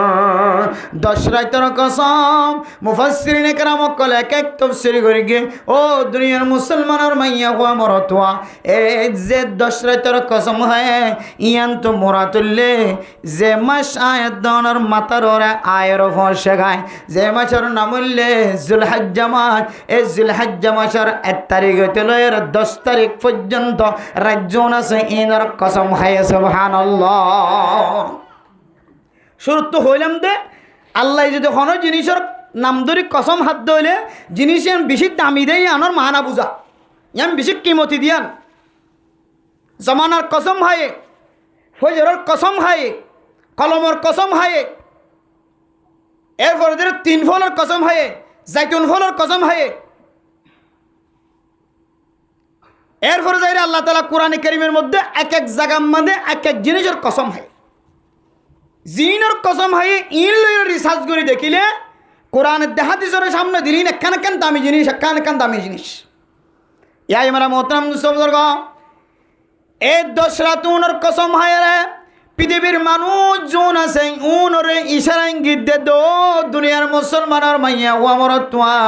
Speaker 1: 10 রাতের কসম মুফাসসিরিন کرام কল এক এক তাফসীর করে গে ও দুনিয়ার মুসলমানের মাইয়া গো আমার তোয়া এ যে 10 রাতের কসম হয় ইয়ান তো মুরাতুল্লে যে মাস আয়াত দনর মাতার ওরে আয়ের ফসে গায় যে মাসের নাম হইলে জুলহজ্জা মাস এই জুলহজ্জা মাসের 1 তারিখ হইতে লয়ের 10 তারিখ পর্যন্ত রাজ্যন আছে ইনার কসম খায় সুবহানাল্লাহ শুরু তো হইলাম দে আল্লাহ যদি কোনো জিনিসের নাম ধরে কসম হাত ধইলে জিনিস বেশি দামি দেয় আনার মানা বুঝা ইয়ান বেশি কিমতি দিয়ান জমানার কসম হায়ে ফজরের কসম হায়ে কলমর কসম হায়ে এরপরে ধরে 3 ফলের কসম হায়ে জাইতুন ফলের কসম হায়ে এরপরে যাইরে আল্লাহ তাআলা কোরআনে কারীমের মধ্যে এক এক জায়গার মধ্যে এক এক জিনিসের কসম হায়ে জিনের কসম হায়ে ইন লইরে রিসার্চ করে দেখিলে কোরআনের হাদিসের সামনে দিলেন একখান দামি জিনিস একখান দামি জিনিস ইয়াই মারা মোহতারাম বুজুর্গ এই 10 রাতুনের কসম হায় রে পৃথিবীর মানুষ জন আছে উনরে ইশারা ইঙ্গিত দে দো দুনিয়ার মুসলমানের মাইয়া ও আমার তোয়া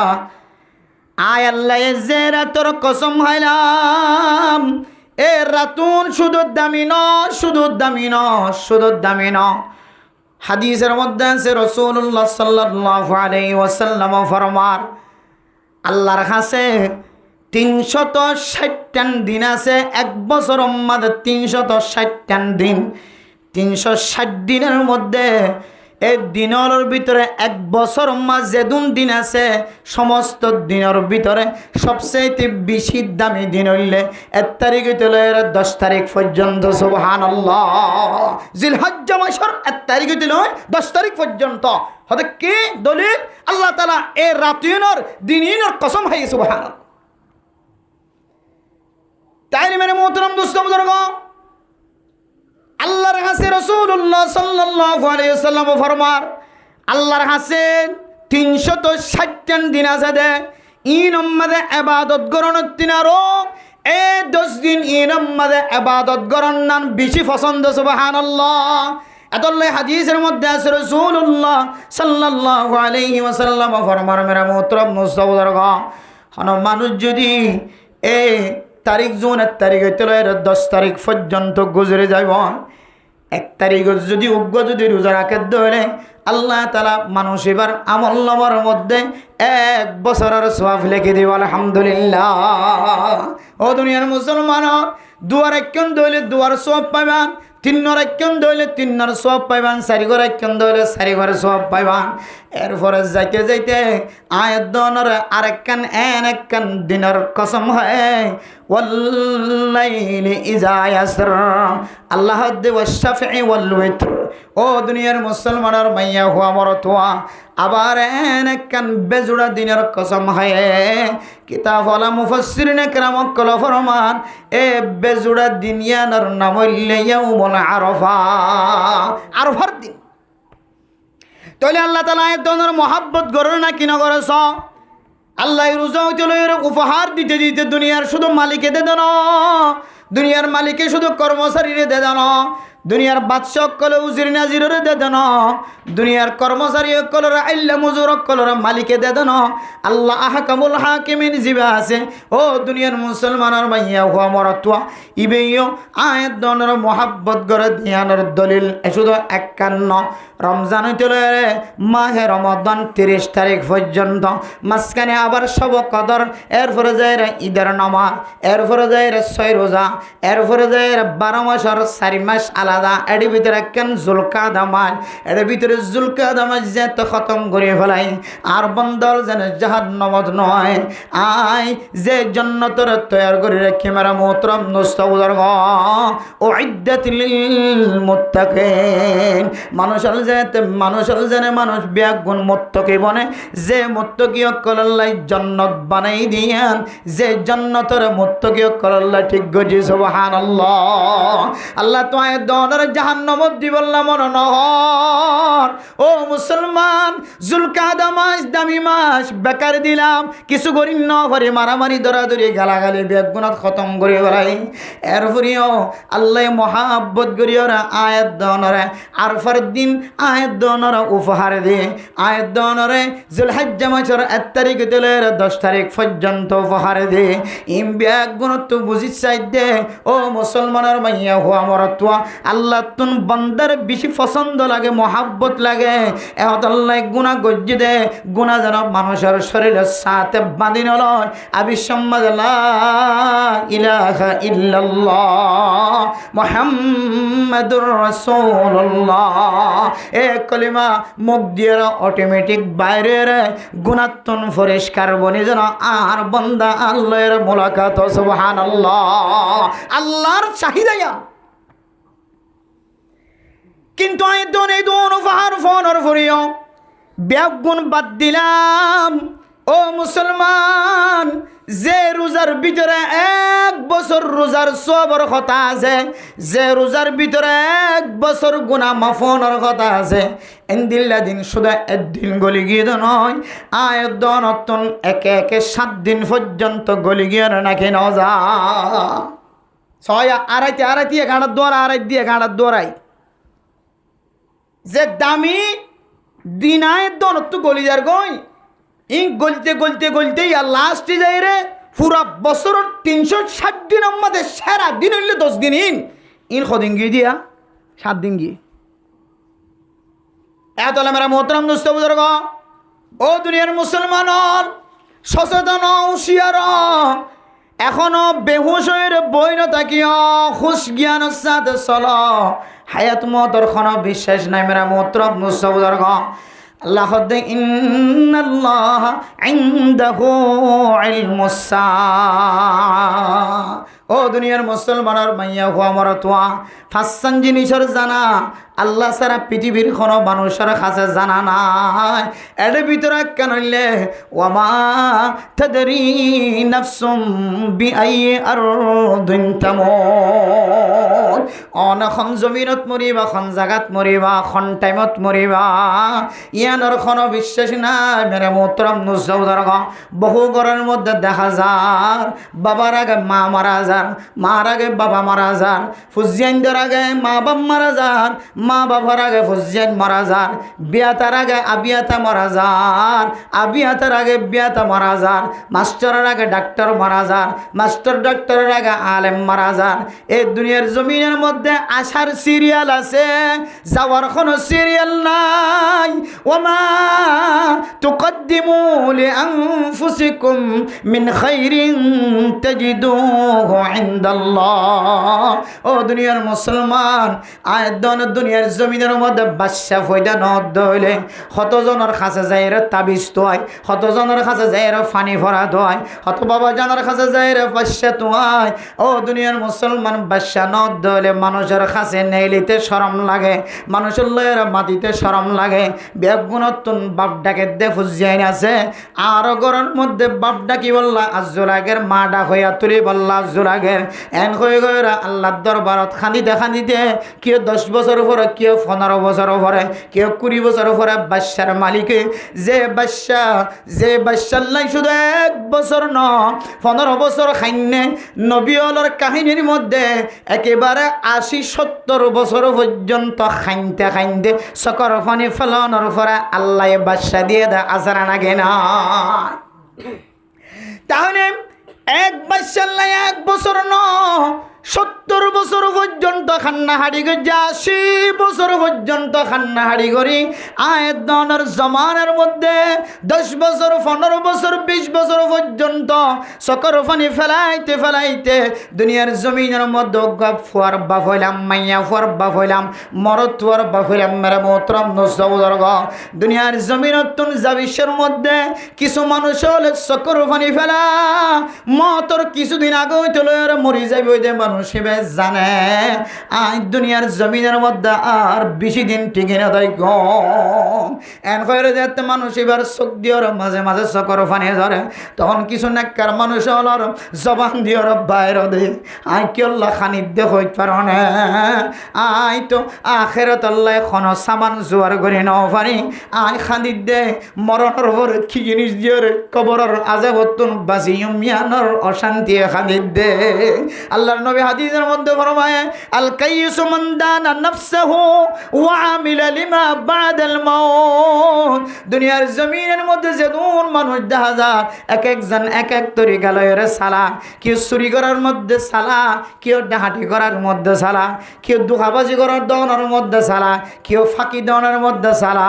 Speaker 1: আয় আল্লাহ যে রাতর কসম হাইলাম এ রাতুন শুধু দামি ন শুধু দামি ন শুধু দামি ন হাদিসের মধ্যে আছে রাসূলুল্লাহ সাল্লাল্লাহু আলাইহি ওয়াসাল্লাম ফরমান আল্লাহর কাছে 360 দিন আছে এক বছর মধ্যে 360 দিন 360 দিনের মধ্যে এই দিনের ভিতরে এক বছর মাঝে দিন আছে সমস্ত দিনের ভিতরে সবচেয়ে বেশি দামি দিন হইলে 1 তারিখ হইতে 10 তারিখ পর্যন্ত সুবহানাল্লাহ জিলহজ্জা মাসের 1 তারিখ হইতে 10 তারিখ পর্যন্ত হতে কি দলিল আল্লাহ তাআলা এই রাতিনের দিনের কসম হয় সুবহানাল্লাহ তাই মেরে মোহতরম দোস্ত বুজুর্গ আল্লাহর কাছে রাসূলুল্লাহ সাল্লাল্লাহু আলাইহি ওয়াসাল্লাম ফরমান আল্লাহর কাছে 360 দিন আছে দে ইন উম্মতে ইবাদত করন তিনারো এই 10 দিন ইন উম্মতে ইবাদত করন নান বেশি পছন্দ সুবহানাল্লাহ এতলে হাদিসের মধ্যে আছে রাসূলুল্লাহ সাল্লাল্লাহু আলাইহি ওয়াসাল্লাম ফরমান মেরা মোহতরম মুস্তাবদরগ হন মানুষ যদি এই তারিখ জুন 1 তারিখ হইতে 10 তারিখ পর্যন্ত গুজরে যাইব 1 তারিখ যদি উগ্র যদি রোজা রাখে ধরে আল্লাহ তাআলা মানুষ এবার আমল নামার মধ্যে 1 বছরের সওয়াব লিখে দিব আলহামদুলিল্লাহ ও দুনিয়ার মুসলমান দুয়ার একন দইলে দুয়ার সওয়াব পাইবান 3 রাক্কান দইলে 3 সওয়াব পাইবান 4 রাক্কান দইলে 4 সওয়াব পাইবান এরপরে যাইতে যাইতে আয়াত দনর আরেকখান একখান দিনের কসম হয় ওয়াল্লাইলি ইজা ইয়াসর আল্লাহ দে ওয়াশফি ওয়াল ওয়িতর ও দুনিয়ার মুসলমানের মাইয়া হুয়া মরতোয়া আবার একখান বেজুড়া দিনের কসম হয় কিতাব ওয়ালা মুফাসসিরিন کرام কল ফরমান এ বেজুড়া দিন ইয়ার নাম হইলে ইয়াউমুল আরাফা আরাফার দিন তাহলে আল্লাহ তাআলা এর দনের মহব্বত করে না কি না করেছ আল্লাহ রোজা হইতে উপহার দিতে দিতে দুনিয়ার শুধু মালিকে দে দেন, দুনিয়ার মালিকে শুধু কর্মচারীরে দে দেন, দুনিয়ার বাদশাহ কলে উজির নাজিরে দে দেন, দুনিয়ার কর্মচারী কলর আল্লাহ মুজুর কলর মালিকে দে দেন। আল্লাহ আহকামুল হাকিমিন জিবা আছে। ও দুনিয়ার মুসলমানের মাইয়া হুয়া মরতুয়া ইবেইও আয়াত দনের মোহাব্বত করে ধ্যানের দলিল শুধু 51 রমজান হইতে মাহে রমাদান 30 তারিখ পর্যন্ত, মাঝখানে আবার শব কদর, এরপরে যায় ঈদের নামাজ, এরপরে যায় 6 রোজা, এরপরে যায় 12 মাসের 4 মাস আলাদা। এর ভিতরে কেন জুলকাদা মাস, এর ভিতরে জুলকাদা মাস যে তো খতম করে ফেলাই আর বন্দল যেন জাহান্নামত নয়। আই যে জান্নাতের তৈয়ার করে রেখে মেরা মোহতরম নস্তাউদার ও ইদ্দাতিল মুত্তাকিন। মানুষ জানে মানুষ ব্যাগুণ মুত্তাকি বনে, যে মুত্তাকি কল্লাই জান্নাত বানাই দিয়ান, যে জান্নাতের মুত্তাকি কল্লাই ঠিক গজি সুবহানাল্লাহ। আল্লাহ তো আয় দনের জাহান্নামত দিবল্লা মনে নহর। ও মুসলমান, জুলকাদা মাস দামি মাস বেকার দিলাম, কিছু করি ন করে মারামারি দরাদরি গালাগালি বেগুণত খতম করে বেড়াই। এরপরেও আল্লাহ মহাব্বত করি ওরা আয়াত দনরে আরফার দিন আয়াত দনরে উপহার দিয়ে আয়াত দনরে জুলহজ্জা মাসের 1 তারিখ দিলে 10 তারিখ পর্যন্ত উপহার দিয়ে ইম বেগুণত তো বুঝি চাই দে। ও মুসলমানের মাইয়া হুয়া মরতুয়া আল্লাহ তুন বন্দার বেশি পছন্দ লাগে, মহাব্বত লাগে। এত আল্লাহ গুণা গজ্জি দে, গুণা যেন মানুষের শরীরের সাথে বাঁধি নলয়। আবি সম্মাদ লা ইলাহা ইল্লাল্লাহ মুহাম্মাদুর রাসূলুল্লাহ, এ কলিমা মুখ দিয়ে অটোমেটিক বাইরের গুণাত্মন পরিষ্কার বনি যেন আর বন্দা আল্লাহর মুলাকাত। সুবহানাল্লাহ, আল্লাহর চাহিদা। কিন্তু এই দোন উপহার ফোনর ফুরিও ব্যাগুণ বাদ দিলাম। ও মুসলমান, যে রোজার ভিতরে 1 বছর রোজার সবর কথা আছে, যে রোজার ভিতরে 1 বছর গুনাহ মাফনের কথা আছে, এন্দিল্লা দিন শুধু একদিন গলি গিয়ে নয়, আয় দনতন একে একে 7 দিন পর্যন্ত গলি গিয়ে নাকি নজা 6 আড়াইতে গাঁড়ার দোয়ারা আড়াই দিয়ে গাঁড়ার দোয়ারাই যে দামি দিনায় দনত গলি যার গই ইং গলতে গলতে গলতেই আর লাস্টে যাই রে পুরা বছর 360 দিন আমাদের সেরা দিন হইলে 10 দিন ইন কদিন গিয়ে দিয়া 7 দিন গিয়ে। এত মেরা মোহতরম দোস্ত বুজুর্গ, ও দুনিয়ার মুসলমান সচেতন হুঁশিয়ার, এখনো বেহুশ হয়ে বই না তাকিও, হুশ জ্ঞানের সাথে চলো। হায়াত মতর কোনো বিশ্বাস নাই মেরা মোহতরম দোস্ত বুজুর্গ। আল্লাহ দে ইন্নাল্লাহ ইনদাহু ইলমুস সাআ। ও দুনিয়ার মুসলমানের মাইয়া হুয়া মরতুয়া 5 জিনিসের জানা আল্লাহ সারা পৃথিবীর কোনো মানুষের কাছে জানা নাই। এর ভিতরে কেন হইলে ওয়ামা তাদরি নাফসুম বিআইয়ি আরদিন তামুত, অনখন জমিনত মরিবা, খন জাগাত মরিবা, খন টাইমত মরিবা, ইয়ানোর কোনো বিশ্বাস নাই মেরে মোহতরম নুসৌদার। বহু ঘরের মধ্যে দেখা যায় বাবার আগে মা মারা যান, মার আগে বাবা মারা যান, ফুজিয়ানদের আগে মা বাপ মারা যান, মা বাবার আগে ফুজিয়ান মারা যান, বিয়াতার আগে আবিয়াতা মারা যান, আবিয়াতার আগে বিয়াতা মারা যান, মাস্টারের আগে ডাক্তার মারা যান, মাস্টার ডাক্তারের আগে আলেম মারা যান। এই দুনিয়ার জমিনের মধ্যে আসার সিরিয়াল আছে, যাওয়ার কোনো সিরিয়াল নাই। ওমা তুকদ্দিমু লিআনফুসিকুম মিন খাইরিন তাজিদুহু ইনদাল্লাহ। ও দুনিয়ার মুসলমান, আয়দন দুনিয়ার জমিনের মধ্যে বাদশা ফয়দা নদ হইলে কতজনের কাছে যায় রে তাবিজ তোয়, কতজনের কাছে যায় রে ফানি ভরা দোয়, কত বাবা জানার কাছে যায় রে বাদশা তোয়। ও দুনিয়ার মুসলমান, বাদশা নদ হইলে মানুষের কাছে নেইলিতে শরম লাগে, মানুষের লয়ের মাটিতে শরম লাগে। বেগুনতুন বাপ ডাকে দে ফুজিয়াইন আছে, আর ঘরের মধ্যে বাপ ডাকি বললা আজুলাগের মা ডাক হইয়া তুলি বললা আজুলা লাগে এন হয়ে গেরা আল্লাহর দরবারত খান্দিতে কেউ 10 বছর পরে, কেউ 15 বছর পরে, কেউ 20 বছর পরে বাদশার মালিকে যে বাদশাল্লাই শুধু 1 বছর ন 15 বছর খাইনে নবী হলোর কাহিনীর মধ্যে একেবারে 80-70 বছর পর্যন্ত খাইনতে সকর পানি ফেলানোর পরে আল্লাহ বাদশা দিয়ে দেয় আসার নাগে না। তাহলে এক বাদশাল্লাই 1 বছর ন 70 বছর পর্যন্ত খান্নাহাড়ি করি, 80 বছর পর্যন্ত খান্নাহাড়ি করি আয়ের দনের জমানের মধ্যে 10 বছর 15 বছর 20 বছর পর্যন্ত চকর পানি ফেলাইতে দুনিয়ার জমিনের মধ্যে গপ ফুয়ার বাপ হইলাম, মাইয়া ফুয়ার বাপ হইলাম, মরদ ফুয়ার বাপ হইলাম। মেরে মোহতরম নজরগ দুনিয়ার জমিনতুন জাবিশের মধ্যে কিছু মানুষ হলে চকর পানি ফেলা মতর কিছুদিন আগে হইতে মরি যাইব ওই মানুষ হিসেবে জানে আজ দুনিয়ার জমিনের মধ্যে আর বেশি দিন টিকে না তাই কম এন করে যেতে মানুষ এবার চোখ দিওর মাঝে মাঝে চকর ফানি ধরে তখন কিছু নেককার মানুষ হলর জবান দিওর বাইর দে আই কি আল্লাহ খানিদ্য হইতে পারো না আই তো আখেরাত আল্লাহ এখন সামান জোয়ার করে ন পারি আই খানিদ দে মরণের পর কি জিনিস দিওর কবরের আযাবতুন বাজিয়ম মিয়ানর অশান্তি খানিদ দে। আল্লাহর নবী হাদিসের মধ্যে ফরমায় আল কাইয়িসু মান দানা নাফসাহু ওয়া আমিলা লিমা বাদাল মাউত। দুনিয়ার জমিনের মধ্যে যেমন মানুষ দেখা যায় এক একজন এক এক তরিকা লয়ের সালা, কেউ চুরি করার মধ্যে সালা, কেউ ডাহাটি করার মধ্যে সালা, কেউ দুহাবাজি করার দনের মধ্যে সালা, কেউ ফাঁকি দনের মধ্যে সালা।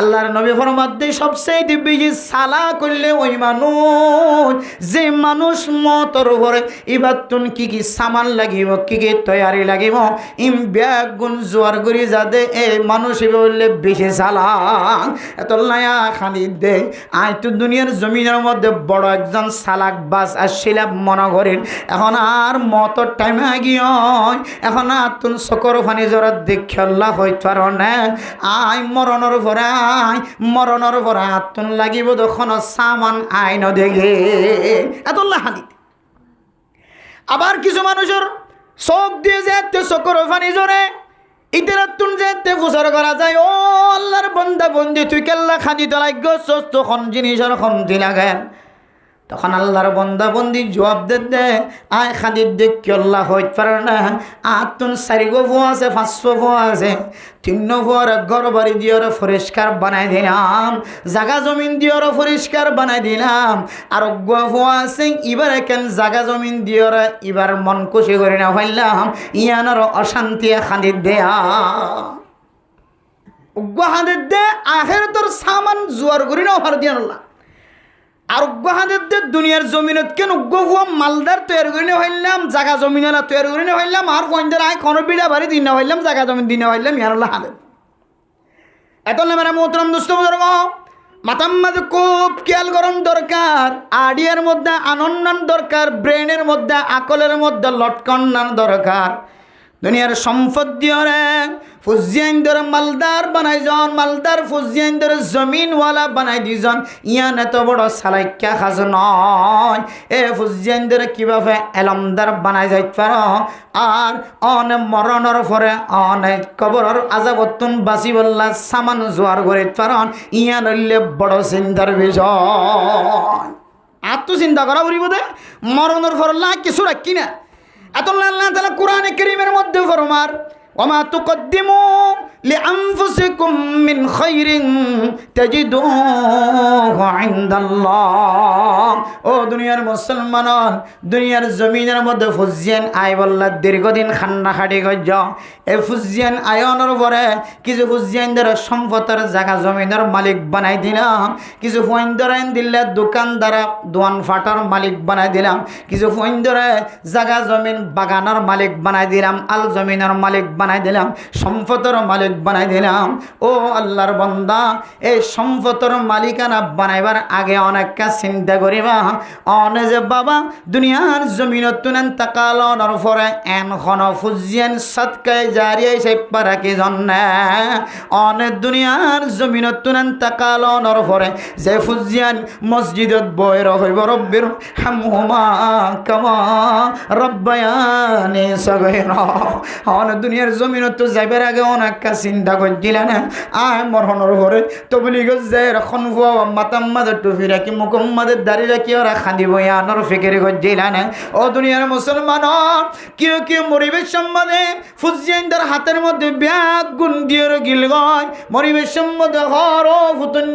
Speaker 1: আল্লাহর নবী ফরমাতে সবচেয়ে বেশি সালা করলে ওই মানুষ যে মানুষ মতর উপরে ইবাতুন কি কি সামান লাগিব, কি কি তৈয়ারি লাগিব ইম ব্যাগ গুণ জোয়ার করি যাতে এই মানুষ বললে বেশি সালা এত লায়া খানি দে। আই তো দুনিয়ার জমিনের মধ্যে বড় একজন সালাক বাস আসছিলাম মনে করেন এখন আর মতর টাইমে গিয়ে এখন আর তুন চকর ফানি জোর দেখে আল্লাহ হইতে পারো না আই মরণর পরে আতুন লাগিব তখন সামান আইন দেখে এত হানি। আবার কিছু মানুষের চোখ দিয়ে যেতে চকর ফানি জোরে ইতেরাতুন যেতে গোসর করা যায় ও আল্লাহর বন্দা বন্দি তুই কেল্লা খাদি তোলাই গছস তখন জিনিসের খমতি লাগে তখন আল্লাহর বন্দা বন্দি জবাব দে আয় খাদির দেখ কি আল্লাহ হইতে পারে না আতুন 4 গো আছে 500 ফো আছে 3 ফোর ঘর বাড়ি দিয়ে পরিষ্কার বানাই দিলাম, জাগা জমিন দিয়ে পরিষ্কার বানাই দিলাম, আর গো আছে এবার কেন জাগা জমিন দিয়ে এবার মন খুশি করে না হইলাম ইয়ানোর অশান্তি খাদির দেয়া হাদের দে আখের তোর সামান জোয়ার করি না হার দিয়া আল্লাহ আর হাদের দে দুনিয়ার জমিনত কেন উগ্গুয়া মালদার তৈরি করে হইলাম, জাগা জমিনালা তৈরি করে হইলাম, আর কইন্দার আয় কোনো বিড়া বাড়ি দিন হইলাম, জাগা জমিন দিনে হইলাম ইয়ানুল্লাহ হাদের এত না মেরা মোহতরম দোস্ত বুজুর্গ মাথার মধ্যে খুব খেয়াল করার দরকার, আডিয়ার মধ্যে আনন্দান দরকার, ব্রেনের মধ্যে আকলের মধ্যে লটকন্নান দরকার। দুনিয়ার সম্পদ দিয়ে ফুজিয়ান ধরে মালদার বানাই যান, মালদার ফুজিয়ান ধরে জমিনওয়ালা বানাই দিজন ইয়ান এত বড় সালাইকা খাজ নয় এ ফুজিয়ান ধরে কীভাবে এলমদার বানাই যাইতে পারো আর অনেক মরণের পরে অনেক কবরের আযাবতুন বাঁচি বললা সামান জোয়ার করে পারন ইয়ান হইলে বড় চিন্তার বিষয়। আত্মচিন্তা করা বলিব দে মরণের পর লাগ কিছু রাখি না এত আল্লাহ তাআলা কোরআনে কারীমের মধ্যে ফরমার ওমা তুকদ্দিমু লিআনফুসিকুম মিন খাইরিন তাজিদুহু ইনদাল্লাহ। ও দুনিয়ার মুসলমান দুনিয়ার জমিনের মধ্যে ফুজিয়ান আই বল্লা দীর্ঘদিন খান্না খাটি গজ্জ এই ফুজিয়ান আয়নের পরে কিছু ফুজিয়ানদের সম্পদের জায়গা জমিনের মালিক বানাই দিলাম, কিছু ফইন্দরাইন দিলে দোকানদার দোয়ান ফাটার মালিক বানাই দিলাম, কিছু ফইন্দরে জায়গা জমিন বাগানের মালিক বানাই দিলাম, আল জমিনের মালিক বানাই দিলাম, সম্পদের মালিক মালিক বানাই দিলাম। ও আল্লাহর বান্দা, এই সম্পদের মালিকানা বানাইবার আগে অনেক কাজ চিন্তা করিবা। অনে যে বাবা দুনিয়ার জমিনত তুনেন তাকালনের পরে এনখন ফুজিয়ান সৎকায় জারিয়াই সেই পারা কি জন্যে অনে দুনিয়ার জমিনত তুনেন তাকালনের পরে যে ফুজিয়ান মসজিদত বইর হইব রব্বির হামহুমা কামা রব্বায়ানি সগীরা। অনে দুনিয়ার জমিনত তো যাইবার আগে অনেক কাজ চিন্তা করছিলেন। আয় মরহনের পরে তবলিগ যে রখন মাতাম মাদের টুপি রাখি মুকম্মাদের দাড়ি রাখি ওরা খাঁদি বইয়ানোর ফিকির করছিলেন। ও দুনিয়ার মুসলমান, কেউ কেউ মরিবেশ সম্বন্ধে ফুজিয়ানদের হাতের মধ্যে ব্যাগ গুণ দিয়ে গিল গয় মরিবেশ সম্বন্ধে হর ও ফুতুন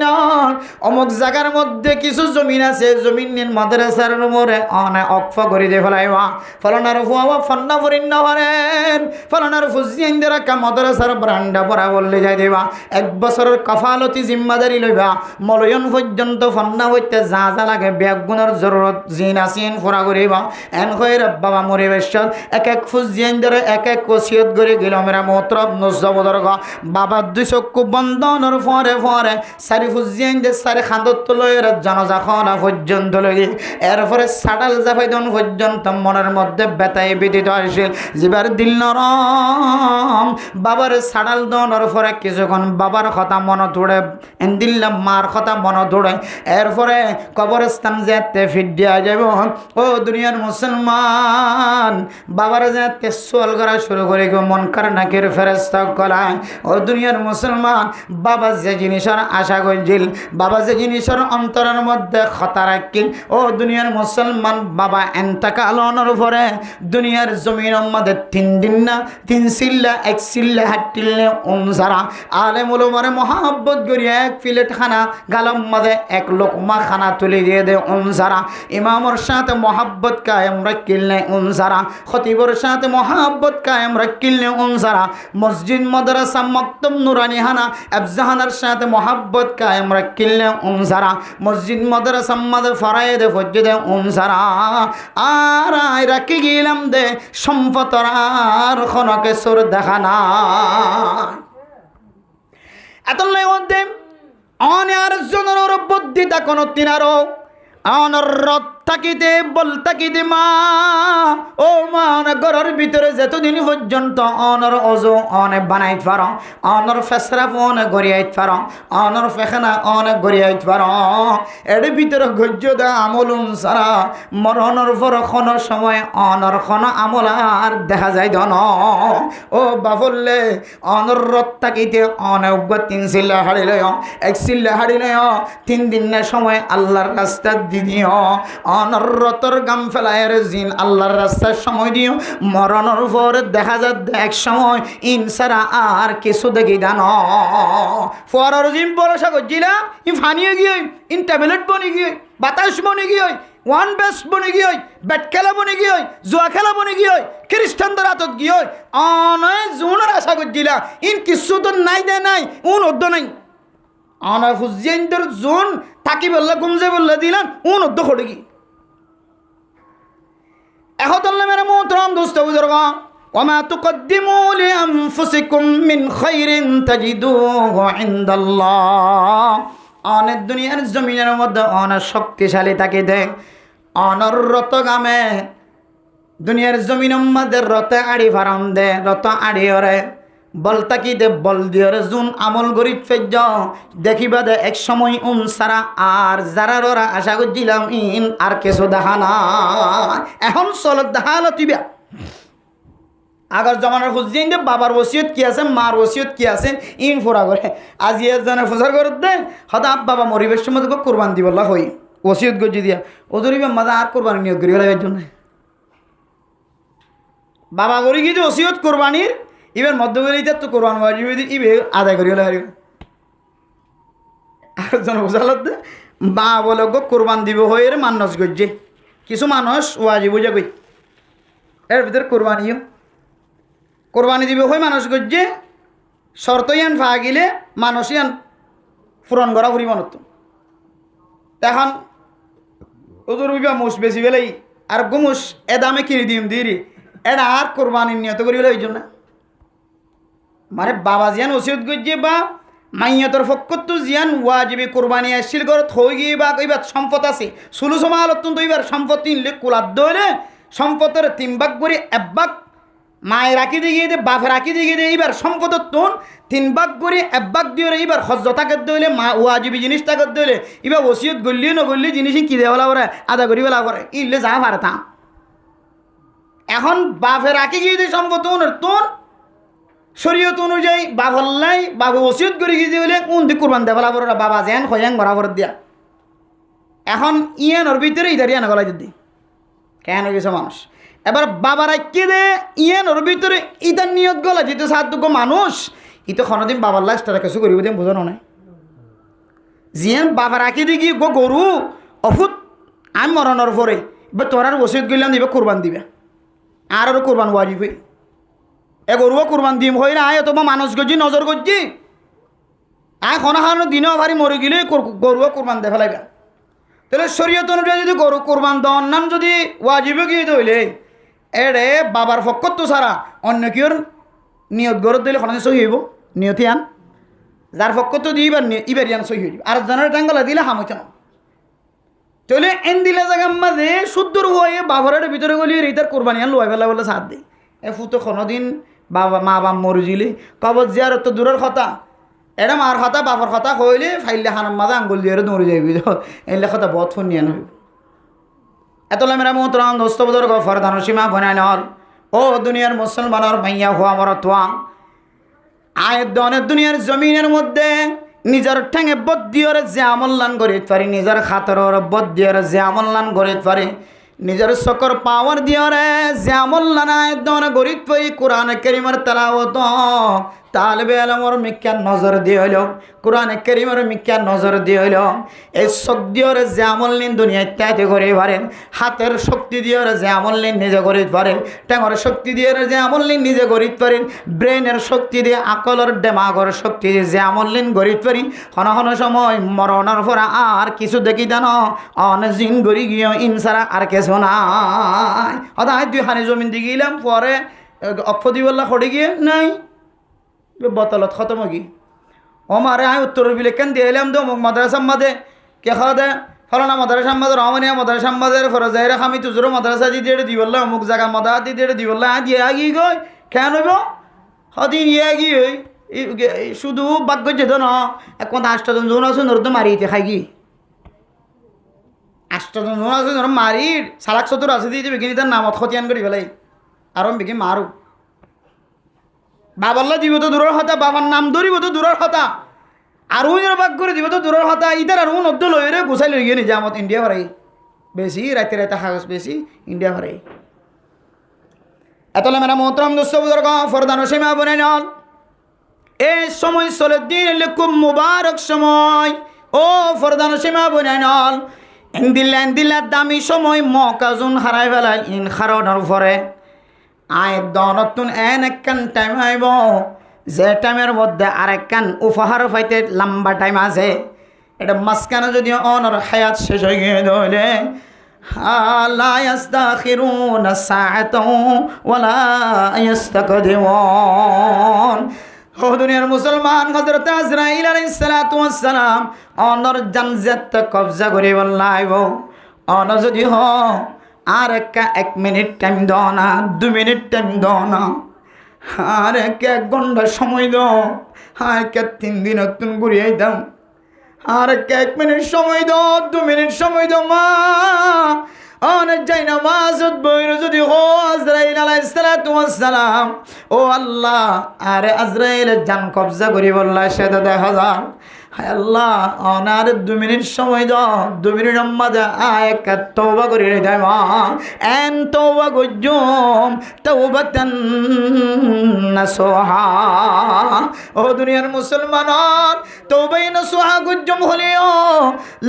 Speaker 1: অমুক জায়গার মধ্যে কিছু জমিন আছে, জমিন নিন মাদ্রাসার মোড়ে অনে অক্ফ করে দিয়ে ফেলাইবা ফলনার ফুয়া ফন্না ফরিন্ন হরেন ফলনার ফুজিয়ানদের কা মাদ্রাসার ব্রান্ডা পরা বললে যাই দেবা। 1 বছরের কফালতি জিম্মাদারি লইবা। মলয়ন পর্যন্ত ফন্না হইতে যা যা লাগে ব্যাগ গুণের জরুরত জিন আসিন ফোরা করিবা। এন হয়ে বাবা মরিবেশত এক এক ফুজিয়ানদের এক এক ওসিয়ত করে গেল মেরা মোহতরম নজবদর বাবা 2 চক্ষু বন্ধনের ফরে ফরে সারি ফুজিয়ানদের সারি খান্দত লয়ের জানাজা খাওয়া পর্যন্ত লগে এরপরে সাডাল জাফাইদন পর্যন্ত মনের মধ্যে বেতাই বিদিত আসিল। জিবার দিল নরম বাবার সাডাল দনের পরে কিছুক্ষণ বাবার কথা মন তোড়ে দিল্লা মার কথা মন তোড়ে এরপরে কবরস্থান যেতে ফিট দিয়া যাব। ও দুনিয়ার মুসলমান, বাবার যেতে সোয়াল করা শুরু করে মন কার নাকের ফেরেস্তা কলায়। ও দুনিয়ার মুসলমান, বাবা যে জিনিসের আশা করছিল, বাবা যে জিনিসের অন্তরের মধ্যে খতা রাখিল, ও দুনিয়ার মুসলমান বাবা এন্তাকালনের পরে দুনিয়ার জমিনের মধ্যে 3 দিন না 3 সিল্লা 1 সিল্লা হাঁটিলে অনুসারা আলেমুল মারে মহাব্বত করি 1 প্লেট খানা গালম মধ্যে 1 লোকমা খানা তুলে দিয়ে দে অনুসারা ইমামর সাথে মহাব্বত কায়েম রাখিল নে অনুসারা খতিবর সাথে মহাব্বত কায়েম রাখিল নে অনুসারা মসজিদ মাদ্রাসা মক্তব নুরানি হানা আফজাহানার সাথে মহাব্বত কায়েম রাখিল নে অনুসারা মসজিদ মাদ্রাসা মাদের ফরায়েদ ফজদে অনুসারা আর আই রাখি গেলাম দে সম্পতরার খনকে সুর দেখানা এতলে মধ্যে অনার জনের বুদ্ধিটা কোন তিনারো অনর রত থাকিতে বল থাকিতে মা ও মা ঘরের ভিতরে যতদিন পর্যন্ত অনর অজু অনে বানাইতে পারো অনর ফেসরাফ অনে গড়িয়াইতে পারো অনর ফেখানা অনে গড়িয়াইতে পারো এর ভিতরে গজ্য দা আমলুন সারা মরণর পর কোনো সময় অনর কোনো আমল আর দেখা যায় ধন ও বাবললে অনর রত থাকিতে অনে 3 সিল্লা হারিলে 1 সিল্লা হারিলে 3 দিনের সময় আল্লাহর রাস্তা দিও অনরতর গাম ফেলায়ের জিন আল্লাহর রাস্তার সময় দিও মরণের পর দেখা যায় এক সময় ইনসারা আর কিছু দেখি দান ফরার জিম পড়াশা করছিলা ই ফানিয়ে গিয়ে ইন ট্যাবলেট বনে গিয়ে বাতাস বনে গিয়ে ওয়ান বেস্ট বনে গিয়ে ব্যাট খেলা বনে গিয়ে জুয়া খেলা বনে গিয়ে খ্রিস্টানদের হাতত গিয়ে অনয় জোনের আশা করছিলা ইন কিছু তো নাই দে নাই উন অদ্য নাই আনা ফুজিয়ানদের জোন থাকি বললে গুমজে বললে দিলাম উন অদ্য খড়ে গিয়ে এহতল্লে মেরে মোহতরম দোস্ত বুজুর্গ ওমা তুকদ্দিমু লিআনফুসিকুম মিন খাইরিন তাজিদুহু ইনদাল্লাহ অনেক দুনিয়ার জমিনের মধ্যে অনেক শক্তিশালী থাকে দে অনরত গামে দুনিয়ার জমিনের মধ্যে রতে আড়ি ফারাম দে রত আড়ি ওরে বল তাকি দে বল দিয়ে জুন আমল গরিব ফেজ দেখিবা দে এক সময় সারা আর যারা ওরা আশা করছিলাম ইন আর কিছু দেখা না এখন চলত দেখা হলো তুইবা আগর জমানার খুঁজছেন যে বাবার ওসিয়ত কি আছে মার ওসিয়ত কি আছে ইন ফোরা করে আজি এজনে ফোসার করে দে হয়তো আপ বাবা মরিবেশের মধ্যে কোরবান দিবল্লা হই ওসিয়ত গজি দিয়া ওদরিবা মাদা আর কোরবানি নিয়োগ করি হলার জন্য বাবা করি কি যে ওসিয়ত কোরবানির ইবের মধ্যবর্তী তো কোরবান ওয়াজিব ইবে আদায় করি হলে হারিব আর জন বোঝালত বা বলে গো কোরবান দিব হয়ে মানস গজ্জে কিছু মানুষ ওয়াজিব বুঝে গই এর ভিতরে কোরবানি দিব হয়ে মানুষ গজ্জে শর্ত ইয়ান ফা গিলে মানুষ ইয়ান পূরণ করা ফুরি মনত এখন ওদের বিবা মুস বেশি বেলাই আর গুমুস এ দামে কিনে দিম দিরি এটা আর কোরবানির নিয়ত করি বলে ওই জন্য মানে বাবা জিয়ান ওসিয়ত গজ্জে বা মাইয়াতর ফক্কত জিয়ান ওয়াজিবি কোরবানি আসছিল ঘরত হয়ে গিয়ে বা এইবার সম্পদ আছে সুলু সমাল অত্যন্ত এইবার সম্পদ তিনলে কুলাদ দইলে সম্পদের তিন ভাগ করে এক ভাগ মায়ে রাখি দিয়ে দে বাপে রাখি দিয়ে দে এইবার সম্পদের তুন তিন ভাগ করে এক ভাগ দিয়ে এইবার হজ্জ তাকে দইলে মা ওয়াজিবি জিনিস তাকে দইলে এবার ওসিয়ত গল্লিও নগল্লি জিনিস কি দেওয়ালা করে আদা করি বেলা করে ইলে যা পারতা এখন বাপে রাখি গিয়ে দিয়ে সম্পদ তুন শরীয়ত অনুযায়ী বাবল্লাই বাবু ওসিয়ত করে গিয়ে দিলে কোন দিক কোরবান দেওয়া বড় বাবা যেন খয়াং বরাবর দিয়া এখন ইয়ানোর ভিতরে ইদারি আনা গলা যদি কেন গেছে মানুষ এবার বাবারা কে দে ইয়ানোর ভিতরে ইতার নিয়ত গলা যেতে সাহায্য মানুষ ইতো কোনোদিন বাবার লাশ তারা কিছু করিব দিন বোঝানো নাই জিয়ান বাবা রাখি দি গিয়ে গরু অফুত আমি মরণের পরে এবার তোরার ওসিয়ত গেলাম দিবে কোরবান দিবে আরও কোরবান ওয়াজিব হই এ গরুও কোরবান দিম হই না আয় তোমার মানুষ গজি নজর করছি আয় খনাখানো দিনেও ভারি মরে গেলে গরুও কোরবান দে ফেলাইবা তাহলে শরীয়ত অনুযায়ী যদি গরু কোরবান দেওয়ার নাম যদি ওয়াজিবে গিয়ে দইলে এড়ে বাবার ফক্কত তো ছাড়া অন্য কিওর নিয়ত গরত দিলে খনা সহি হইব নিয়তি আন যার ফক্কত তো দিই ইবার ইয়ান সহি হইব আর জানার টাঙ্গলা দিলে হামইত না তাহলে এন দিলে জায়গা মাঝে শুদ্ধর হয়ে বাবরের ভিতরে গলিয়ে রিতার কোরবানি আন লোয়াই ফেলা বলে সাথ দিই এ ফুতো কোনোদিন বাবা মা বাপ মরজিলে কবর জিয়ারত তো দূরের কথা এটা মার কথা বাপর কথা কইলে ফাইলে হানার মাঝে আঙ্গুল দিয়ে দৌড়ে যাবি এলে কথা বহুত ফোন নিয়ে নইব এতলা মেরা মোহতরাম দোস্ত বদর গফর ধানসীমা বনায়নর ও দুনিয়ার মুসলমানের মাইয়া হওয়া মর তোয়া আয়ের দনের দুনিয়ার জমিনের মধ্যে নিজের ঠেঙে বদ্দিয়র যে আমল্লান গড়িত পারি নিজের খাতর বদ্দিয়র যে আমল্লান গড়িত পারি নিজের সকর পাওয়ার দিয়রে যে আমল্লান আয়ের দনে গড়িত পারি কোরআন কারীমের তেলাওয়াত তালবে আলমর মিক্কা নজর দিয়ে হইল কোরআন কারীমের মিক্কা নজর দিয়ে হইল এই শক্তি দিয়রে যে আমল নিন দুনিয়া ইত্যাদি করে পারেন হাতের শক্তি দিয়রে যে আমল নিন নিজে করিতে পারেন টেঙর শক্তি দিয়ে যে আমল নিন নিজে করিতে পারেন ব্রেনের শক্তি দিয়ে আকলর ডেমাগর শক্তি দিয়ে যে আমল নিন করিতে পারি হন হন সময় মরণের পর আর কিছু দেখি দেন অন জিন গড়ি গিয়ে ইনসারা আর কিছু নাই অদায় দুই হানি জমিন দিয়ে গেলাম পরে অক্ষদিবল্লা খড়ে গিয়ে নাই বতলত খতম কি ওমারে আমি উত্তর বিলে কেন দিয়ে এলাম তো মোক মাদ্রাসা মাদে কে খাওয়া দে ফলানা মাদ্রাসা মাদে রহমানিয়া মাদ্রাসা মাদের ফরজাইরে আমি তুজুরো মাদ্রাসা দিয়ে দিয়ে বললাম অমুক জায়গা মাদা দিয়ে দিয়ে বললাম দিয়ে আগিয়ে গই কেন হইব হদিন ইয়ে আগি হই শুধু বাক্য যেত না এখন 8জন জন আছে নর তো মারিতে খাই কি 8জন জন আছে নর মারি সালাক চতুর আছে দিয়ে যাবে কিন্তু তার নামত খতিয়ান করি ফেলাই আর বিকি মারু বাবাল্লা দিব তো দূরের হতা বাবার নাম ধরিব তো দূরের হতা আর উইনের বাক করে দিব তো দূরের হতা ইতার আর অদ্য লই রে গুছাই লই গিয়ে নিজে আমত ইন্ডিয়া ভাড়াই বেশি রাতে রাতে হাগস বেশি ইন্ডিয়া ভাড়াই এতলে মেরা মোহতরম দোস্ত বুজুর্গ ফরদান সীমা বনে নল এই সময় চলে দিন খুব মুবারক সময় ও ফরদান সীমা বনে নল এন্দিল্লা দামি সময় মকাজুন হারাই ফেলাই ইন খারণের পরে আয় দনতুন এন একখান টাইম আইব যে টাইমের মধ্যে আরেকখান উপহার পাইতে লম্বা টাইম আছে এটা মাঝখানে যদি অনর হায়াত শেষ হয়ে গিয়ে ধরে লা ইস্তাখিরুনা সাআতাও ওয়ালা ইস্তাকদিমুন ও দুনিয়ার মুসলমান হযরত আজরাইল আলাইহিস সালাতু ওয়াস সালাম অনর জানজাত কবজা করে বললাইব অন যদি হ আর 1 মিনিট টাইম দাও না 2 মিনিট টাইম দাও না আর 1 ঘন্টা সময় দাও আর 3 দিন তুমি ঘুরিয়ে দাও আর 1 মিনিট সময় দাও 2 মিনিট সময় দাও মা অনেক যাই না মাসুদ বইর যদি হো আজরাইল আলাইহিস সালাতু ওয়াস সালাম ও আল্লাহ আরে আজরাইল জান কবজা করি বললা সেটা দেখা যাক হায় আল্লাহ অনার 2 মিনিট সময় দাও 2 মিনিট মধ্যে আয়াত তওবা করি দেয় মা এন তওবা গুজুম তওবাতান নাসুহা ও দুনিয়ার মুসলমান তওবাই নাসুহা গুজুম হলিও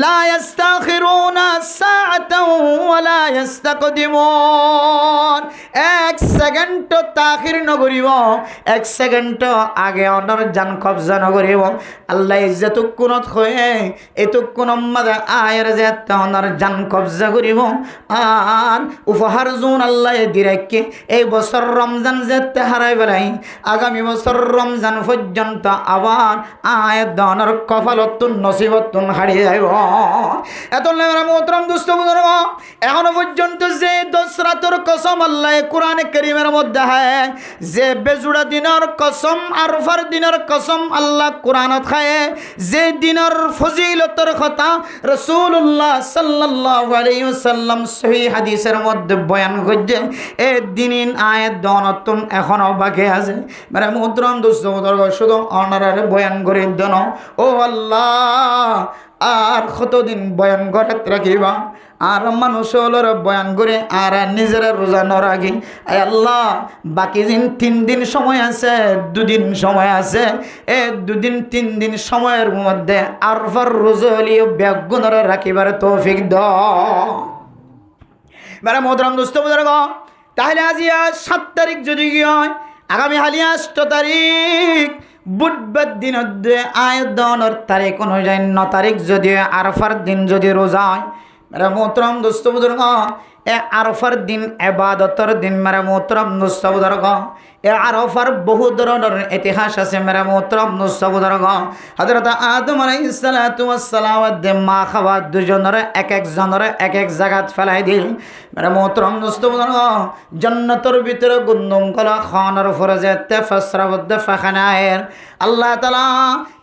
Speaker 1: লা ইস্তাখিরুনা সাআতাও ওয়া লা ইস্তাকদিমুন। এক সেকেন্ড তাখির নগরিব, এক সেকেন্ড আগে অনর জান কবজা নগরিব। আল্লাহ ইজ্জতুকুনত হয়ে এতুকুন মাদা আয়ের যেতে অনর জান কবজা করিব। আর উপহার জুন আল্লাহ দিরাকে এই বছর রমজান যেতে হারাই বেলাই আগামী বছর রমজান পর্যন্ত আবার আয়ের দনর কপালতুন নসিবতুন হারিয়ে যাইব। এত মোহতরম দুস্থ বুজুর্গ, এখনো পর্যন্ত যে 10 রাতের কসম আল্লাহ কোরআনে কারীমের মধ্যে হয়, যে বেজুড়া দিনের কসম আরফার দিনের কসম আল্লাহ কোরআনত খায়, যে দিনের ফজিলতের কথা রাসূলুল্লাহ সাল্লাল্লাহু আলাইহি ওয়াসাল্লাম সহিহ হাদিসের মধ্যে বয়ান করছে, এই দিন আয়াত দনতুন এখনো বাকি আছে। মানে মোহতরম দুস্থ বুজুর্গ, শুধু অনারারে বয়ান করে দেন ও আল্লাহ, আর কতদিন বয়ান করে রাখিবা? আর মানুষ হলোর বয়ান করে আর নিজের রোজা ন রাখি। আল্লাহ বাকি দিন 3 দিন সময় আছে, 2 দিন সময় আছে, এই 2 দিন 3 দিন সময়ের মধ্যে আরফার রোজা হলিও ব্যাগুণর রাখিবার তৌফিক দাও। মানে মোহতরম দোস্ত বুজুর্গ, তাহলে আজ 7 তারিখ যদি হয়, আগামী হালি 8 তারিখ বুধবার দিন আয়াত দনর তারিখ অনুযায়ী 9 তারিখ যদি আরফার দিন যদি রোজা হয়, মেরা মোহতরম দোস্ত বুজুর্গ, এ আরফার দিন ইবাদতের দিন। মেরা মোহতরম দোস্ত বুজুর্গ, এ আরফার বহু ধরনের ইতিহাস আছে। মেরা মোহতরম দোস্ত বুজুর্গ, হযরত আদম আলাইহিস সালাতু ওয়াস সালাম দে মা খাওয়া দুজনের এক এক জনের এক এক জায়গাত ফেলাই দিল। মেরা মোহতরম দোস্ত বুজুর্গ, জান্নাতের ভিতরে গুন্দম কলা খানের ফরজে তেফসরাবদ ফাখানায়ের আল্লাহ তাআলা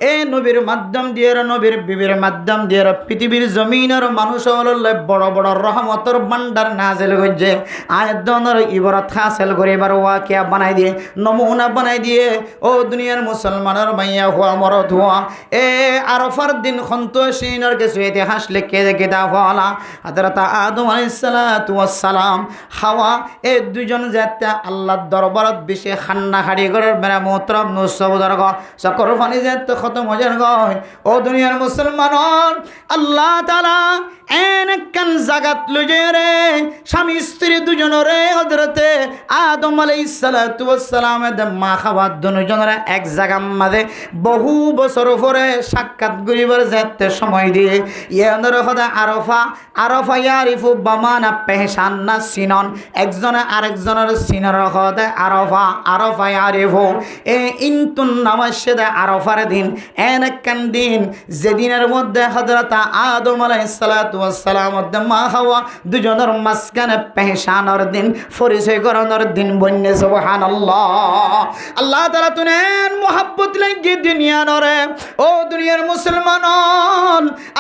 Speaker 1: এই নবীর মাধ্যম দিয়ে, নবীর বিবির মাধ্যম দিয়ে পৃথিবীর জমিনের মানুষ হলে বড় বড় রহমতের ভান্ডার নাজিল হইছে। আয়াত দনের ইবারত হাসিল করে এবার ওয়াকিয়া বানাই দিয়ে, নমুনা বানাই দিয়ে ও দুনিয়ার মুসলমানের মাইয়া হুয়া মরদ হুয়া এ আরফার দিন সন্তোষীনের কিছু ইতিহাস লিখে কিতাব হলা। হযরত আদম আলাইহিস সালাতু ওয়াস সালাম হাওয়া এই দুজন যাতে আল্লাহর দরবারত বেশি খান্না খাড়ি করে মেরা মোহতরম নসবুদর্গ সকর ফানি যেতে কত মজার গয়। ও দুনিয়ার মুসলমান, আল্লাহ তাআলা এনকান জাগাত লইয়ে রে স্বামী স্ত্রী দুজনরে হযরতে আদম আলাইহিস সালাতু ওয়াস সালামের মা খাওয়া দুজনরে এক জায়গা মাঝে বহু বছর পরে সাক্ষাৎ করিবার যেতে সময় দিয়ে ইয়ানর খোদা আরফা আরফা ইয়ারিফু বামানা পেহশান না সিনন, একজনে আরেকজনের সিনর খোদা আরফা আরফা ইয়ারিফু এ ইনতুন নামাশে আরফার দিন এনকান দিন যেদিনের মধ্যে হযরত আদম আলাইহিস সালাতু ওয়াস সালাম মা হাওয়া দুজনের মাঝখানে পেহশানের দিন, পরিচয় করানোর দিন বন্যে। সুবহানাল্লাহ। আল্লাহ তাআলা তুনেন মোহাব্বত লাগি দুনিয়া নরে। ও দুনিয়ার মুসলমান,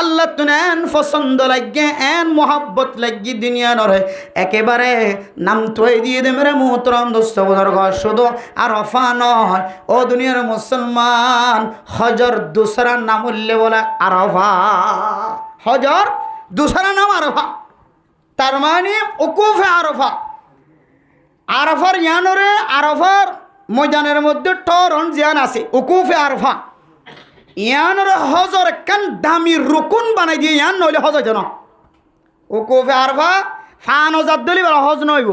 Speaker 1: আল্লাহ তুনেন পছন্দ লাগে এন মোহাব্বত লাগি দুনিয়া নরে একেবারে নাম তৈ দিয়ে দে মেরে মোহতরম দোস্ত বুজুর্গ। শুধু আরফা নয়, ও দুনিয়ার মুসলমান, হজর দুসরা নাম উল্লে বলে আরফা। হজর দুসরা নাম আরফা, তার মানে উকুফে আরফা। আরফার ইয়ানরে আরফার ময়দানের মধ্যে টরন জিয়ান আছে উকুফে আরফা। ইয়ানরে হজর কান দামি রুকুন বানাই দিয়ে ইয়ান নইলে হজ হইতো না। উকুফে আরফা ফান হজার দলি বলা হজ নইব,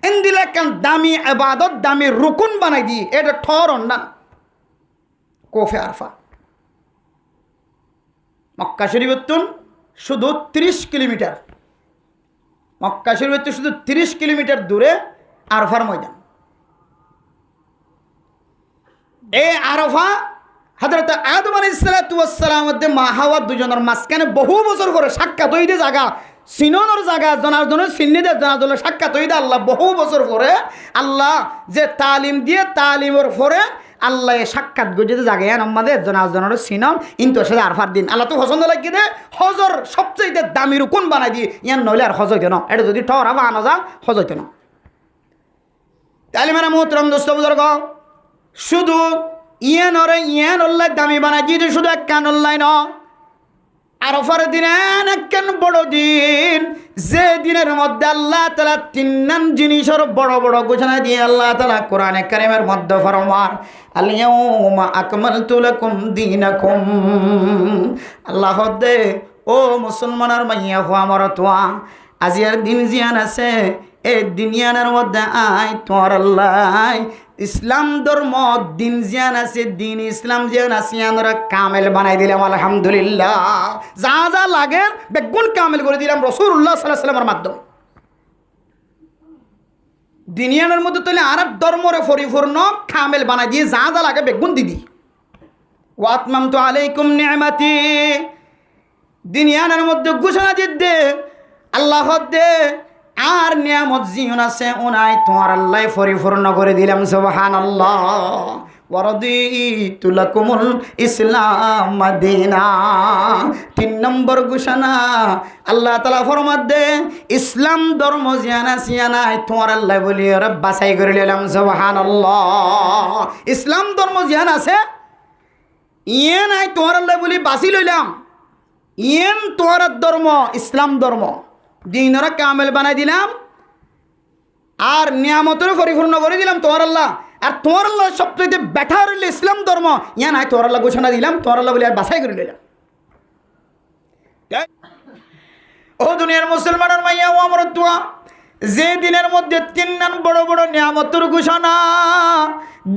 Speaker 1: এন্দিলে কান দামি ইবাদত দামি রুকুন বানাই দিয়ে এটা টরন না উকুফে আরফা। মক্কা শরীফতুন শুধু 30 কিলোমিটার, মক্কা শরীফ শুধু 30 কিলোমিটার দূরে আরফার ময়দান। এই আরফা হযরত আদম আলাইহিস সালাতু ওয়াস সালাম মা হাওয়া দুজনের মাঝখানে বহু বছর করে সাক্ষাৎ হইতে জায়গা, সিননের জায়গা, জনার্দনের সিন্নিদের জনার্দনের সাক্ষাৎ হইতে আল্লাহ বহু বছর পরে আল্লাহ যে তালিম দিয়ে তালিমের পরে আল্লাহ সাক্ষাৎ গজিতে জায়গায় আমাদের জনার্দনের সিনন কিন্তু সেটা আরফার দিন। আল্লাহ তো পছন্দ লাগিয়ে দে হজর সবচেয়ে দামি রুকুন বানাই দিয়ে ইয়ান নইলে আর হজ হইতো না। এটা যদি ঠরা বা আনা যা হজ হইতো না। তাহলে মানে মোহতরম দোস্ত বুজুর্গ, শুধু ইয়ান ওরে ইয়ান আল্লাহ দামি বানাই দিয়ে শুধু এক কান আল্লাহ ন আরফার দিন কেন বড় দিন, যে দিনের মধ্যে আল্লাহ তাআলা তিন জিনিসের বড় বড় ঘোষণা দিয়ে আল্লাহ তাআলা কোরআনে কারীমের মধ্যে ফরমান, আল ইয়াউমা আকমালতু লাকুম দীনাকুম। আল্লাহ দে ও মুসলমানের মাইয়া হো আমার তোয়া, আজিয়ার দিন জিয়ান আছে, এই দুনিয়ার মধ্যে আই তোমার আল্লাহ ইসলাম ধর্ম দিন জিয়ান আছে, দিন ইসলাম জিয়ান আছে, আমরা কামেল বানাই দিলাম আলহামদুলিল্লাহ। যা যা লাগে বেগুন কামেল করে দিলাম রাসূলুল্লাহ সাল্লাল্লাহু আলাইহি ওয়াসাল্লামের মাধ্যমে। দুনিয়ার মধ্যে তাহলে আর ধর্মরে পরিপূর্ণ কামেল বানাই দিয়ে যা যা লাগে বেগুন দিদি। ওয়া আতমামতু আলাইকুম নি'মাতি, দুনিয়ার মধ্যে ঘোষণা দিতে আল্লাহ দে আর নিয়ামত জীবন আছে ওনাই তোমার আল্লাহ পরিপূর্ণ করে দিলাম সুবহানাল্লাহ। ওয়ারাদিতু লাকুমুল ইসলাম দীনা, 3 নম্বর ঘোষণা আল্লাহ তাআলা ফরমান দে ইসলাম ধর্ম জিয়ানা সিয়ানাই তোমার আল্লাহ বলি রব বাছাই করে নিলাম সুবহানাল্লাহ। ইসলাম ধর্ম জিয়ান আছে ইয়ে নাই তোমার আল্লাহ বলি বাছি লইলাম, ইয়েন তোমার ধর্ম ইসলাম ধর্ম দিনরা কামেল বানাই দিলাম আর নিয়ামতের পরিপূর্ণ করে দিলাম তোমার আল্লাহ। আর তোমার আল্লাহ সবচেয়ে বেটার হইলে ইসলাম ধর্ম, ইয়া নাই তোমার আল্লাহ ঘোষণা দিলাম, তোমার আল্লাহ বলে আর বাছাই করে নিলাম। ও দুনিয়ার মুসলমানের মাইয়া ও আমার দোয়া, যে দিনের মধ্যে 3 বড় বড় নিয়ামতের ঘোষণা,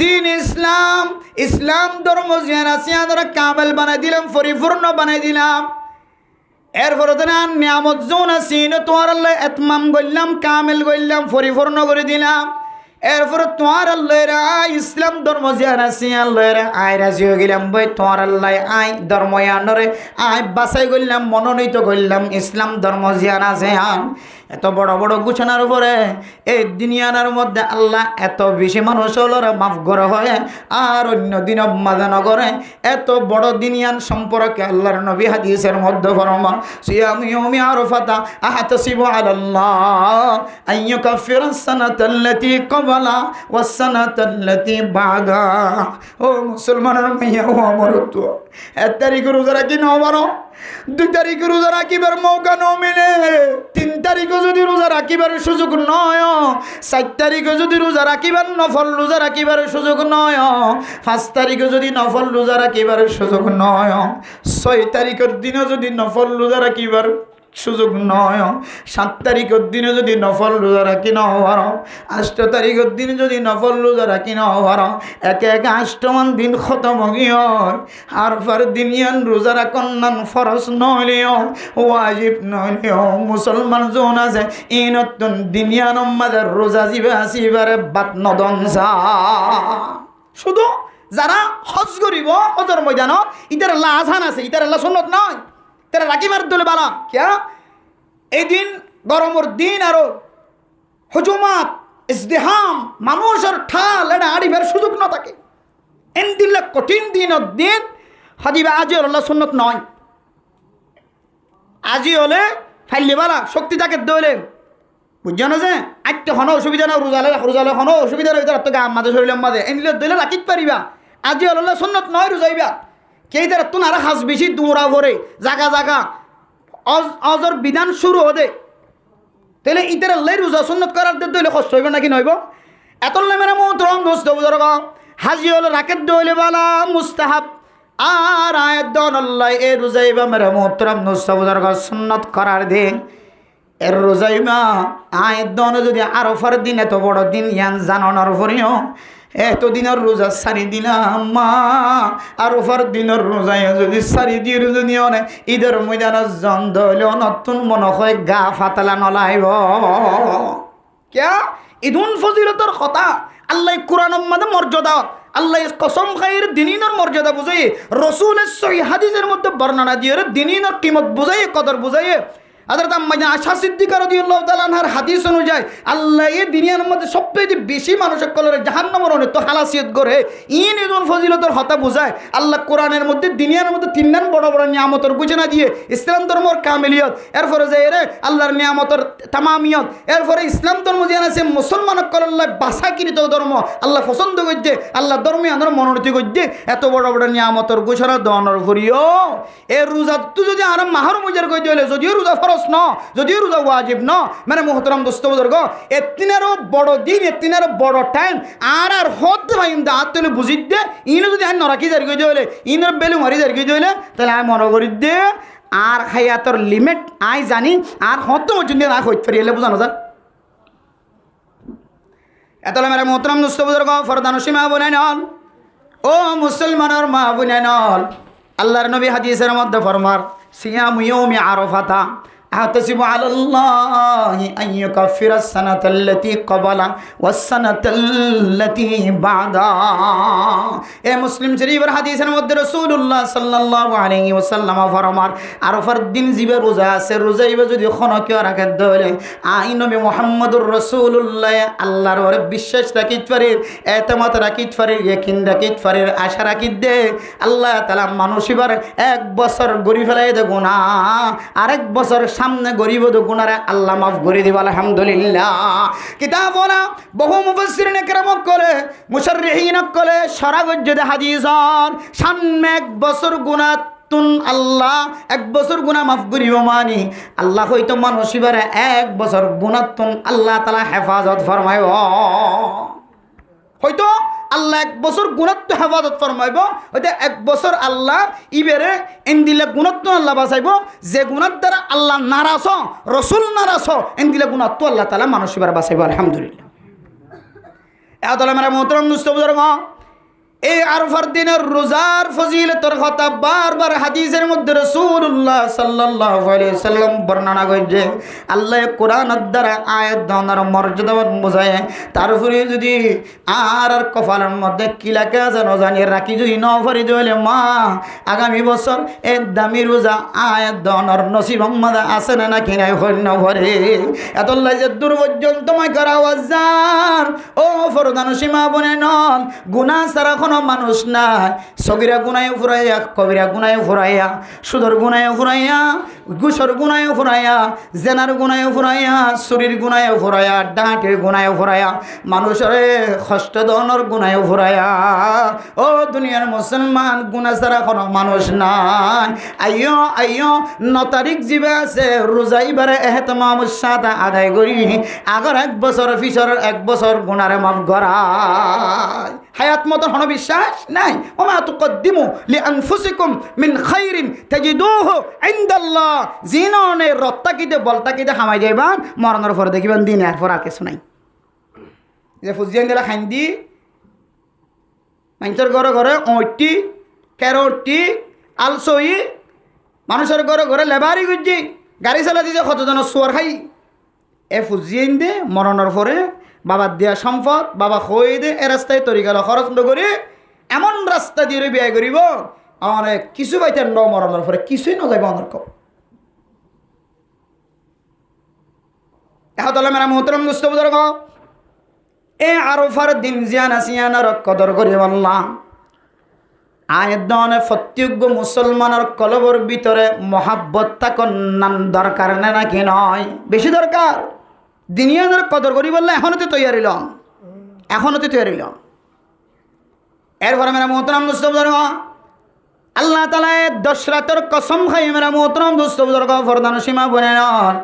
Speaker 1: দিন ইসলাম, ইসলাম ধর্ম জিয়ান আছে আমরা কামেল বানাই দিলাম, পরিপূর্ণ বানাই দিলাম। এরপরে তো নিয়ামত যৌন আছে তোমার আল্লাহ এতমাম করলাম, কামেল করলাম, পরিপূর্ণ করে দিলাম। এরপরে তোমার আল্লাহ ইসলাম ধর্ম জিয়ান আছে আল্লাহ আয় রাজি হয়ে গেলাম বই তোমার আল্লাহ আয় ধর্ম আনরে আয় বাছাই করলাম, মনোনীত করলাম ইসলাম ধর্ম জিয়ান আছে আন। এত বড় বড় ঘোষণার উপরে এই দুনিয়ার মধ্যে আল্লাহ এত বেশি মানুষ হলোর মাফ করে হয় আর অন্য দিন মাদান করে। এত বড় দিনিয়ান সম্পর্কে আল্লাহর নবী হাদিসের মধ্যে ফরমান, সিয়ামু ইয়াউমি আরাফাতা আহতাসিবু আলাল্লাহ আইয়ুকাফিরাস সানাতাল্লাতী ক্বাবলা ওয়াস সানাতাল্লাতী বাদা। ও মুসলমানের মাইয়া ও আমার তো 1 তারিখ রোজা রাখি না বারো, 2 তারিখ রোজা রাখিবার মৌকা ন মিলে, 3 তারিখও যদি রোজা রাখিবার সুযোগ নয়, 4 তারিখও যদি রোজা রাখিবার নফল রোজা রাখিবার সুযোগ নয়, 5 তারিখও যদি নফল রোজা রাখিবার সুযোগ নয়, 6 তারিখের দিনও যদি নফল রোজা রাখিবার সুযোগ নয়, 7 তারিখের দিনে যদি নফল রোজা রাখি না পারো, 8 তারিখের দিনে যদি নফল রোজা রাখি না পারো, এক 8মান দিন খতম গিয়ে আর পর দিনিয়ান রোজা রাখনান ফরজ নইলেও ওয়াজিব নইলেও মুসলমান জন আছে এই নতুন দিনিয়ান আমাদের রোজা জিবে আসিবারে বাত নদনসা। শুধু যারা হজ করিব হজর ময়দান ইতার আল্লাহ আসান আছে, ইতার আল্লাহ সুন্নত নয়, তারা রাখিবার দলে বালা কিয়া এই দিন গরমের দিন আরো হুজুমাত ইজদিহাম মানুষের ঠাল এটা আড়িবার সুযোগ না থাকে, এন দিলে কঠিন দিনের দিন হাজিবা আজি আল্লাহ সুন্নত নয়। আজি হলে ফাইলে বালা শক্তি থাকে দলে বুঝছো না যে আটটা হন অসুবিধা না, রোজালে হন অসুবিধা রয়েছে তো গা মাঝে শরীরের মাঝে এনলে দলে রাখিতে পারিবা। আজি আল্লাহ সুন্নত নয় রোজাইবা কেই তারা তো আর হাস বেশি দৌড়া ভরে জাগা জাগা অজর বিধান শুরু হতে তাহলে ইতার আল্লাহ রোজা সুন্নত করার দইলে কষ্ট হইব নাকি নইব। এত মেরা মোহতরম দোস্ত বুজুর্গ হাজি হল রাকেট দইলে বালা মুস্তাহাব আর আয়াত দন আল্লাহ এ রোজাইবা মেরা মোহতরম দোস্ত বুজুর্গ সুন্নত করার দিন এর রোজাইবা আয়াত দন যদি আরফার দিন এত বড় দিন ইয়ান জানানোর পরেও এতদিনের রোজা সারি দিলাম মা আরফার দিনের রোজায় যদি সারি দিয়ে যদি অনেক ঈদের ময়দানের জন্দ হইলেও নতুন মনে হয় গা ফাতালা নলাইব কিয়া ঈদুন ফজিলতর কথা আল্লাহ কোরআনের মধ্যে মর্যাদা আল্লাহ কসম খাইর দিনিনের মর্যাদা বুঝাই, রসুলের সহিহ হাদিসের মধ্যে বর্ণনা দিয়ে দিনিনের কিমত বুঝাই, কদর বুঝাই। হযরত আম্মা আয়েশা সিদ্দিকা রাদিয়াল্লাহু তাআলা আনহার হাদিস অনুযায়ী আল্লাহ এই দুনিয়ার মধ্যে সব সবচেয়ে বেশি মানুষের কলরে জাহান্নামের অনেক তো হালাসিয়ত করে ইন ইদুল ফজিলতর হতা বোঝায় আল্লাহ কোরআনের মধ্যে দুনিয়ার মধ্যে তিনজন বড় বড় নিয়ামতের ঘোষণা দিয়ে ইসলাম ধর্মর কামিলিয়ত এরপরে যে এরে আল্লাহর নিয়ামতের তামামিয়ত এরপরে ইসলাম ধর্ম যে আছে মুসলমানের কলল্লাহ বাসাকৃত ধর্ম আল্লাহ পছন্দ করছে আল্লাহ ধর্মীয় মনোনীতি করছে এত বড় বড় নিয়ামতের ঘোষণা দনের করিও এর রোজা তো যদি আর মাহর মুজার করে দিলে যদিও রোজা ফরজ ন যদিও রোজা ওয়াজিব ন মানে মোহতরম দোস্ত বুজুর্গ এতিনেরও বড় দিন এতিনেরও বড় টাইম আর হদ ভাইম দা তুলে বুঝি দে ইনো যদি আমি নরাকি জারি করে দিলে ইনের বেলু মারি জারি করে দিলে তাহলে আমি মনে করি দে আর হায়াতর লিমিট আই জানি আর হদ মজুন দিয়ে না হইতে পারি এলে বোঝানো যায় এতলে মেরে মোহতরম দোস্ত বুজুর্গ ফরদান সীমা বনে নল ও মুসলমানের মা বনে নল আল্লাহর নবী হাদিসের মধ্যে ফরমার সিয়াম ইয়াউমি আরাফাতা أحتسب على الله أن يكفر السنة التي قبله والسنة التي بعدها এ মুসলিম শরীফের হাদিসের মধ্যে রাসূলুল্লাহ সাল্লাল্লাহু আলাইহি ওয়াসাল্লাম ফরমার আরাফার দিন জিবে রোজা আছে রোজাইবে যদি খনকে রাখে দলে আই নবী মুহাম্মদুর রাসূলুল্লাহ আল্লাহর ওরে বিশ্বাস রাখিত পারে এতেমাত রাখিত পারে ইয়াকিন রাখিত পারে আশা রাখিত দে আল্লাহ তাআলা মানুষিবার এক বছর গরি ফেলাই দে গুনাহ আরেক বছর সামনে গরিব তো গুনারে আল্লাহ মাফ করে দিব আলহামদুলিল্লাহ কিতাব ওনা বহু মুফাসসিরিন کرام করে মুশাররিহিন করে সরাগজ্জে হাদিসর সামনে এক বছর গুনাহ তুন আল্লাহ এক বছর গুনাহ মাফ করিব মানি আল্লাহ হয়তো মানুষিবার এক বছর গুনাহ তুন আল্লাহ তাআলা হেফাজত ফরমাইব হয়তো আল্লাহ এক বছর গুণাত্ম হেফাজত ফরমাইব ওইটা এক বছর আল্লাহ ইবেরে এনদিলে গুণাত্ম আল্লাহ বাঁচাইব যে গুণার দ্বারা আল্লাহ নারাজ রসুল নারাজ এনদিলে গুণাত্ম আল্লাহ তাআলা মানুষ এবার বাঁচাইব আলহামদুলিল্লাহ এতলে মেরা মোহতরম দুস্থ বুজুর্গ এই আরফার দিনের রোজার ফজিলতের কথা বারবার হাদিসের মধ্যে রাসূলুল্লাহ সাল্লাল্লাহু আলাইহি সাল্লাম বর্ণনা করেছে আল্লাহ কোরআনের দ্বারা আয়াত দানের মর্যাদা বোঝায় তারপরে যদি আর কপালের মধ্যে কি লেখা আছে না জানি রাখি যদি ন পারি দিলে মা আগামী বছর এই দামি রোজা আয়াত দানের নসিব আমাদের আছে না নাকি নাই হয় না ভরে এতলাই যে দূর পর্যন্ত মাই করা ওয়াজার ও ফরদান সীমা বনে নন গুনাহ সারা মানুষ নাই সগিরা গুনায় ফুরাইয়া কবিরা গুনায় ফুরাইয়া সুদর গুনায় ফুরাইয়া ঘুষর গুনায় ফুরাইয়া জেনার গুনায় ফুরাইয়া চুরির গুনায় ফুরাইয়া ডাঁটের গুনায় ফুরাইয়া মানুষের কষ্ট দনের গুনায় ফুরাইয়া ও দুনিয়ার মুসলমান গুনাহ ছাড়া কোনো মানুষ নাই আইয়ো আইয়ো 9 তারিখ জিবে আছে রোজাইবারে এহতমাম সাথে আদায় করি আগর এক বছর ফিসর এক বছর গুনারে মাফ করায় হায়াত মতো হন বিশ্বাস নাই ওমা তুকদ্দিমু লিআনফুসিকুম মিন খাইরিন তাজিদুহু ইনদাল্লাহ জিননে রত্তাকিতে বলতাকিতে হামাই যাইবা মরণের পর দেখিবেন দিনের পর আর কিছু নাই যে ফুজিয়ান দিলা খাইন্দি মানুষের ঘরে ঘরে ওটি ক্যারোটি আলসই মানুষের ঘরে ঘরে লেবারি গুজি গাড়ি চালা দিছে কতজন সোয়ার খাই এ ফুজিয়ান দে মরণের পরে বাবার দেয়া সম্পদ বাবা খই দে এ রাস্তায় তরি গেল খরচ নকরি এমন রাস্তা দিয়ে বিয়ে করিব অনেক কিছু পাইতেন ন মরণের পরে কিছুই না যাবে অনেক এখন মেরা মোহতরম দুস্থ বুজুর্গ এ আরফার দিন জিয়ানা সিয়ানার কদর করি বললাম আয়ের দনে প্রত্যেক মুসলমানের কলবর ভিতরে মহাব্বত থাকুন নান দরকার না নাকি নয় বেশি দরকার দুনিয়ার কদর করি বললে এখনও তো তৈরি লম এখনও তো তৈরি লম এরপরে মেরা মোহতরম দুস্থ বুজুর্গ আল্লাহ তাআলা 10 রাতের কসম খাই মেরা মোহতরম দুস্থ বুজুর্গ ফরদান সীমা বনে নন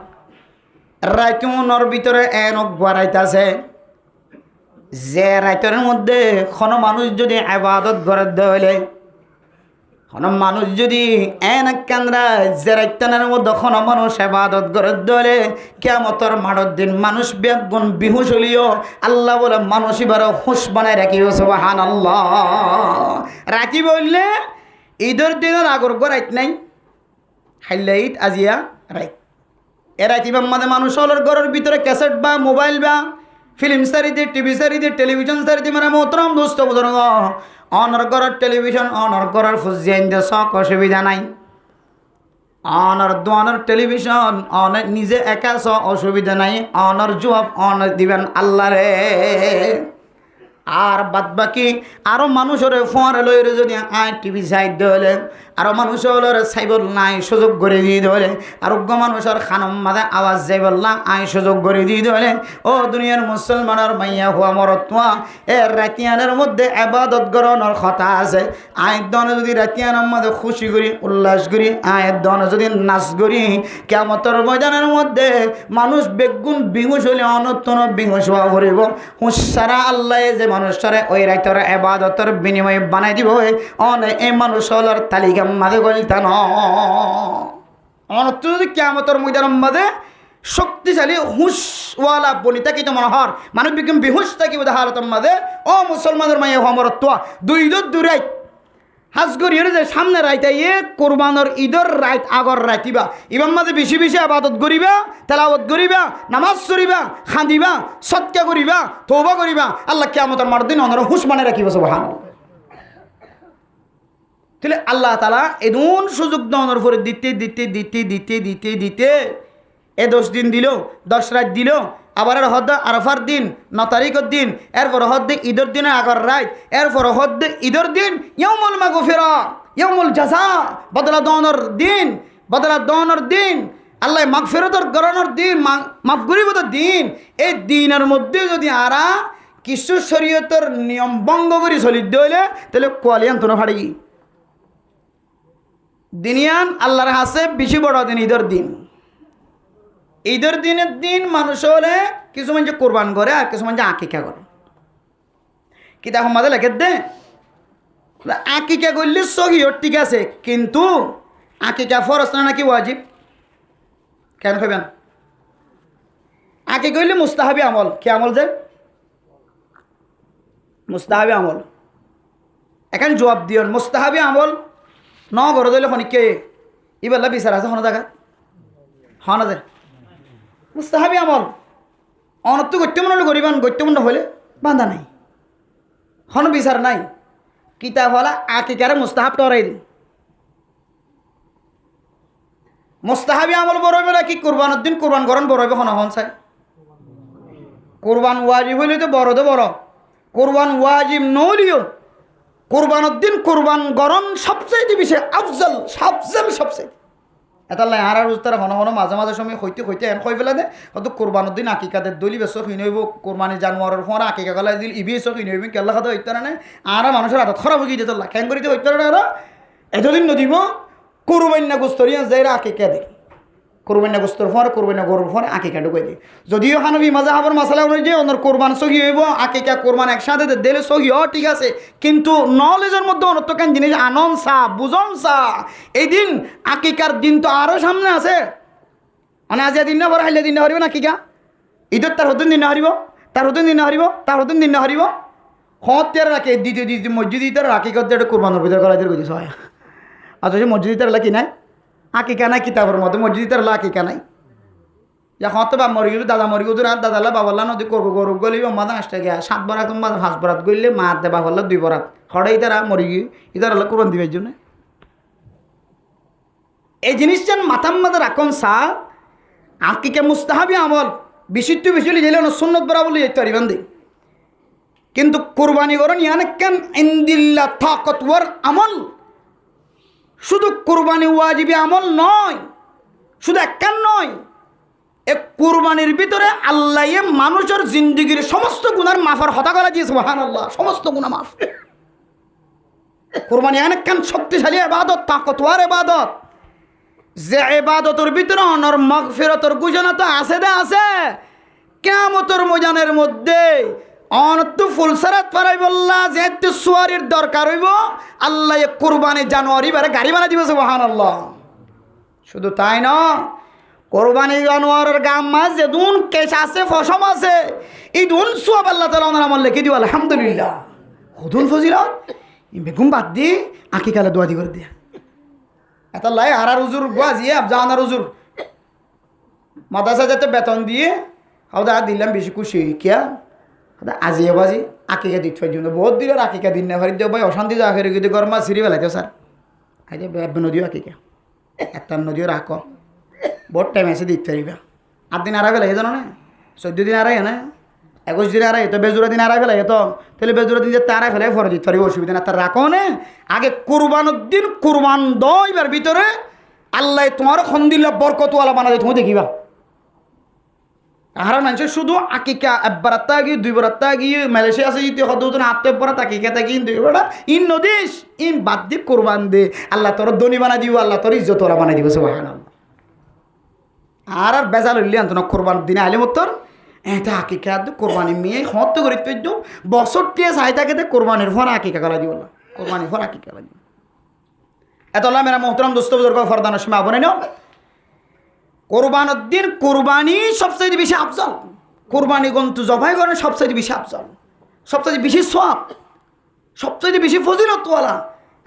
Speaker 1: রাইতুনের ভিতরে এনক বাড়াইতেছে যে রাইতের মধ্যে কোনো মানুষ যদি ইবাদত করে দেলে কোনো মানুষ যদি এনক কেন্দ্রা যে রাইতের মধ্যে কোনো মানুষ ইবাদত করে দেলে কিয়ামতের মাঠের দিন মানুষ বেগুন বিহুশ হলিও আল্লাহ বলে মানুষ এবার হুঁশ বানায় রাখিব সুবহানাল্লাহ রাখি বললে ঈদের দিনের আগর রাইত নাই হাইলা ঈদ আজিয়া রাইত এ রাইতিবার মাঝে মানুষ হলের ঘরের ভিতরে ক্যাসেট বা মোবাইল বা ফিল্ম সারিতে টিভি সারিতে টেলিভিশন সারিতে মানে মোহতরম দোস্ত বুজুর্গ অনর ঘরের টেলিভিশন অনর ঘরের ফুজিয়াইন দে শখ অসুবিধা নাই অনার দোয়ানোর টেলিভিশন অনেক নিজে একা অসুবিধা নাই, অনার জবাব অনার দিবেন আল্লাহ রে। আর বাদ বাকি আরো মানুষের ফোয়ারে লইরে যদি আয় টিভি সাইড হলে আরো মানুষের সাইবল নাই সুযোগ করে দিয়ে ধরে আরোগ্য মানুষের খানম মাদে আওয়াজ যাইবল্লা আয় সুযোগ করে দিয়ে ধরে ও দুনিয়ার মুসলমানের মাইয়া হুয়া মরতুয়া এর রাতিয়ানের মধ্যে আবাদত গ্রহণের কথা আছে। আয়ের দনে যদি রাতিয়ানের মধ্যে খুশি করি উল্লাস করি, আয়ের দনে যদি নাচ করি, কিয়ামতের ময়দানের মধ্যে মানুষ বেগুন বিহুশ হলে অনতন বিহুশ হওয়া ভরিব। হুঁসারা আল্লাহ যে মানুষটারে ওই রাইতর আবাদতের বিনিময়ে বানাই দিব অনে এই মানুষ হলার তালিকা মাঝে গলিতান অনত যদি কিয়ামতের ময়দানের মধ্যে শক্তিশালী হুঁশওয়ালা বনিতা কি তোমার হর মানুষ বিজ্ঞান বিহুশ থাকিব হালতের মাঝে ও মুসলমানের মাইয়া হমরত্ব দুই দুরাই হাজগরির যে সামনে রাইতে ইয়ে কোরবানোর ঈদের রাইত আগর রাইতিবা ইবার মাঝে বেশি বেশি আবাদত করিবা, তেলাওয়াত করিবা, নামাজ পড়িবা, খাঁদিবা, সৎকা করিবা, তওবা করিবা। আল্লাহ কিয়ামতের মার দিন অনর হুঁশ মানে রাখিব সুবহানাল্লাহ। তাহলে আল্লাহ তাআলা এমন সুযোগ দনের পরে দিতে দিতে দিতে দিতে দিতে দিতে 10 দিন দিল, 10 রাত দিল, আবার হদ্দ আরাফার দিন 9 তারিখের দিন, এরপর হদ্দে ঈদের দিনের আগর রাত, এরপর হদ্দে ঈদের দিন ইয়াউমুল মাগফিরা, ইয়াউমুল জাযা, বদলা দনের দিন, বদলা দনের দিন, আল্লাহ মাগফিরাতের গরনের দিন, মাফ করিবতের দিন। এই দিনের মধ্যে যদি আরা কিছু শরীয়তের নিয়ম ভঙ্গ করে চলি দিলে তাহলে কোয়ালিয়ান তো ফাড়ি দিনিয়ান আল্লাহর হাসে বেশি বড় দিন ঈদের দিন। ঈদের দিনের দিন মানুষ হলে কিছু মানুষ কোরবান করে আর কিছু মানুষ আকিকা করে। কিতাব মাঝে লেখে দে আকিকা করলে সহিও ঠিক আছে, কিন্তু আকিকা ফরজ না নাকি ওয়াজিব? কেন খাবেন? আকিকা করলে মুস্তাহাবি আমল। কি আমল যে? মুস্তাহাবি আমল। এখন জবাব দিও মুস্তাহাবি আমল ন ঘরে দিলে খনিকে ইবেলা বিচার আছে হন জায়গা হন আছে মুস্তাহাবি আমল অনত্য গত্যমন হলে করিবান, গত্যমন হলে বাঁধা নাই, হন বিচার নাই। কিতাব হলা আকিকারে মুস্তাহাব টরাই দিন। মুস্তাহাবি আমল বড় হইবে নাকি কোরবানের দিন কোরবান গরম বড় হইবে? হন হন চাই কোরবান ওয়াজিব হইলে তো বড় তো বড়, কোরবান ওয়াজিব নলিও কোরবানের দিন কোরবান গরম সবচেয়ে বেশি আফজল সবচেয়ে এটা লাই আর তারা হন হন মাঝে মাঝে সময় হইতে হইতে এন কই ফেলে দে হয়তো কোরবানের দিন আকিকাদের দলি বেশ কিনে হইব, কোরবানি জানুয়ারের ফোন আকিকা গলা দিল ইবি এসো কিনে হইবেন কেল্লা খাতে হইতে না আর মানুষের আদত খারাপ হয়ে যেত খ্যাং করিতে হইতে না আর এতদিন নদীব কোরবান্না গোস্তরিয়া যাইরা আকিকা দেয় কোরবান্না গোস্তর ফোন কোরবান্না গরুর ফোন আকিকা ঢুকাই দিই। যদিও হানবি মাজা হাবার মশলা অনুযায়ী ওনার কোরবান সহি হইব, আকিকা কোরবান একসাথে দিলে সহি ঠিক আছে, কিন্তু নলেজের মধ্যে অনত্য কেন জিনিস আনন্দ চা বুঝন চা এই দিন আকিকার দিন তো আরও সামনে আছে। মানে আজিয়া দিন না বড় হাইলে দিন না হারিব না আকিকা ঈদের তার হতেন দিন না হারিব, তার হতেন দিন না হারিব, তার হতেন দিন না হারিব হত্যার রাখে দ্বিতীয় দ্বিতীয় মসজিদ ইতার আকিকার একটা কোরবানোর ভিতরে করাইতে কইছে হয় অথচ মসজিদ ইতার কি নাই আকিকা নাই, কিতাবের মধ্যে মসজিদ ইতার আকিকা নাই। যা হতে বা মরি গেল দাদা মরি গেল রাত দাদালা বাবাল্লা নদী করবো গরু গলি মাদা আসতে গিয়া 7 বরাত 5 বরাত গইলে মা দে বাবাল্লা 2 বরাত হড়ে ইতারা মরি গিয়ে ইতার হলো কোরবান দিবের জন্য। এই জিনিসটা মাথার মাথা রাখুন সা আকিকা মুস্তাহাবি আমল বিশুদ্ধ বিশুলি গেলে সুন্নত বরা বলে যেতে পারিবেন দি, কিন্তু কোরবানি করেন ইয়ান কেন ইন্দিল্লা তাকতওয়ার আমল। শুধু কোরবানি ওয়াজিবি আমল নয়, শুধু একখান নয়, এক কোরবানির ভিতরে আল্লাহ মানুষের জিন্দগির সমস্ত গুনার মাফার হতা করা দিয়েছে সুবহানাল্লাহ, সমস্ত গুনাহ মাফ। কোরবানি একখান শক্তিশালী ইবাদত, তাকতওয়ার ইবাদত, যে ইবাদতের ভিতরে অনর মাগফিরাতের ঘোষণা তো আছে দে আছে। কিয়ামতের ময়দানের মধ্যে অনত্য ফুলসারাত পারাই বললা যেহেতু সুয়ারির দরকার হইব আল্লাহ কোরবানি জানুয়ারি বারে গাড়ি বানা দিবে সুবহানাল্লাহ। শুধু তাই না, কোরবানি জানুয়ারের গাম মাছ যে দুন কেশ আছে ফসম আছে এই দুন সব আল্লাহ তাআলা ওনার আমল লিখে দিব আলহামদুলিল্লাহ। হুদুল ফজিলত বেগুম বাদ দি আকিকালে দোয়া দি করে দিয়া এটা লাই আর উজুর বাজিয়ে আবজানার উজুর মাদ্রাসা যাতে বেতন দিয়ে হাওদা দিলাম বেশি খুশি কিয়া আজিয়ে বাজি আকিকা দিতে জন্য বহুত দিলের আকিকা দিন না পারি দেও ভাই অশান্তি যা করে কিন্তু গরমা সিঁড়ি বেলাইতে স্যার আজ নদীও আকিকা একটা নদীও রাখো বহুত টাইম এসে দিতে পারিবা 8 দিন আড়াই ফেলাই জানো না 14 দিন আড়াই না 21 দিন আড়াই তো বেজুরা দিন আড়াই ফেলাই তো তাহলে বেজুরা দিন যে তারাই ফেলাই ফরে দিতে পারিব অসুবিধা না তার রাখো না আগে কুরবানের দিন কুরবান দইবার ভিতরে আল্লাহ তোমার খন্দিল্লা বরকতওয়ালা বানা দেয় তুমি দেখিবা হারা মানুষ শুধু আকিকা একবারাত্তা গিয়ে 2 বারাত্তা গিয়ে মালয়েশিয়া আছে যদি হদুন আত্মে পড়া তাকিকা তাকি ইন 2 বারা ইন নদিস ইন বাদ দি কুরবান দে আল্লাহ তোর ধনী বানাই দিব আল্লাহ তোর ইজ্জত ওরা বানাই দিব সুবহানাল্লাহ আর বেজাল হইলে আন্তন কুরবান দিনে আইলে মতর এটা আকিকা দে কুরবানি মিয়ে হত করে পেজু বছর টিয়া চাইতাকে দে কুরবানির ফর আকিকা গলা দিব আল্লাহ কুরবানির ফর আকিকা গলা দিব এতলা মেরা মোহতরম দোস্ত বুজুর্গ ফরদান সময় বনে নাও কোরবানের দিন কোরবানি সবচেয়ে বেশি আফজল কোরবানি গন্তু জবাই করেন সবচেয়ে বেশি আফজল সবচেয়ে বেশি সওয়াব সবচেয়ে বেশি ফজিলতওয়ালা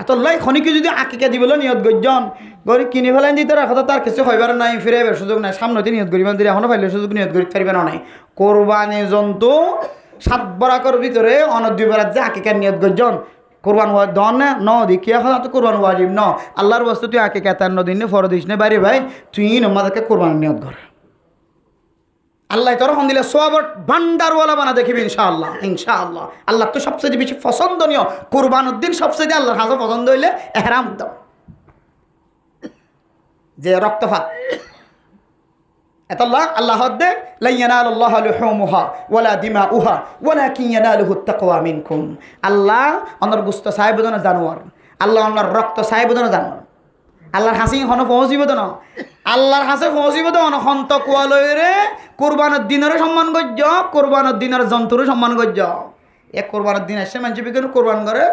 Speaker 1: এত লাই খনিকে যদি আকিকা দিবলে নিয়ত গজ্জন গরি কিনে ফেলেন দিতে রাখা তার কিছু হইবার নাই ফিরাইবার সুযোগ নাই সামনেতে নিয়ত করিবেন দিলে এখনো পাইলে সুযোগ নিয়ত করি পারিবেন নাই কোরবানি জন্তু 7 বরাকর ভিতরে অন 2 বরাত যে আকিকার নিয়ত গজ্জন কোরবান ওয়া দন ন দেখিয়া এখন তো কোরবান ওয়াজিব ন আল্লাহর বস্তু তুই আকিকা তার নদিন ফরদিস নে বাইরে ভাই তুই আমাদেরকে কোরবান নিয়ত কর আল্লাহ তোর হন দিলে সওয়াবত ভান্ডারওয়ালা বানা দেখিবি ইনশাআল্লাহ ইনশাআল্লাহ আল্লাহ তো সবচেয়ে বেশি পছন্দনীয় কুরবানের দিন সবচেয়ে আল্লাহর কাছে পছন্দ হইলে ইহরাম দাও যে রক্তপাত এতাল্লাহ আল্লাহ দে লা ইয়ানালুল্লাহু লুহুমুহা ওয়ালা দিমাউহা ওয়ালাকিন ইয়ানালুহু তাকওয়া মিনকুম আল্লাহ অনর গুস্ত সাহেবদন জানোয়ার আল্লাহ অনর রক্ত সাহেবদন জানোয়ার আল্লাহর হাসি হন পৌঁছিব তো না আল্লাহর হাসে পৌঁছিব তো অন হন্ত কোয়ালয়রে কুরবানের দিনের সম্মান গজ্জ কুরবানের দিনের জন্তুর সম্মান গজ্জ এক কোরবানের দিন আসে মানুষ বিকেন কোরবান করে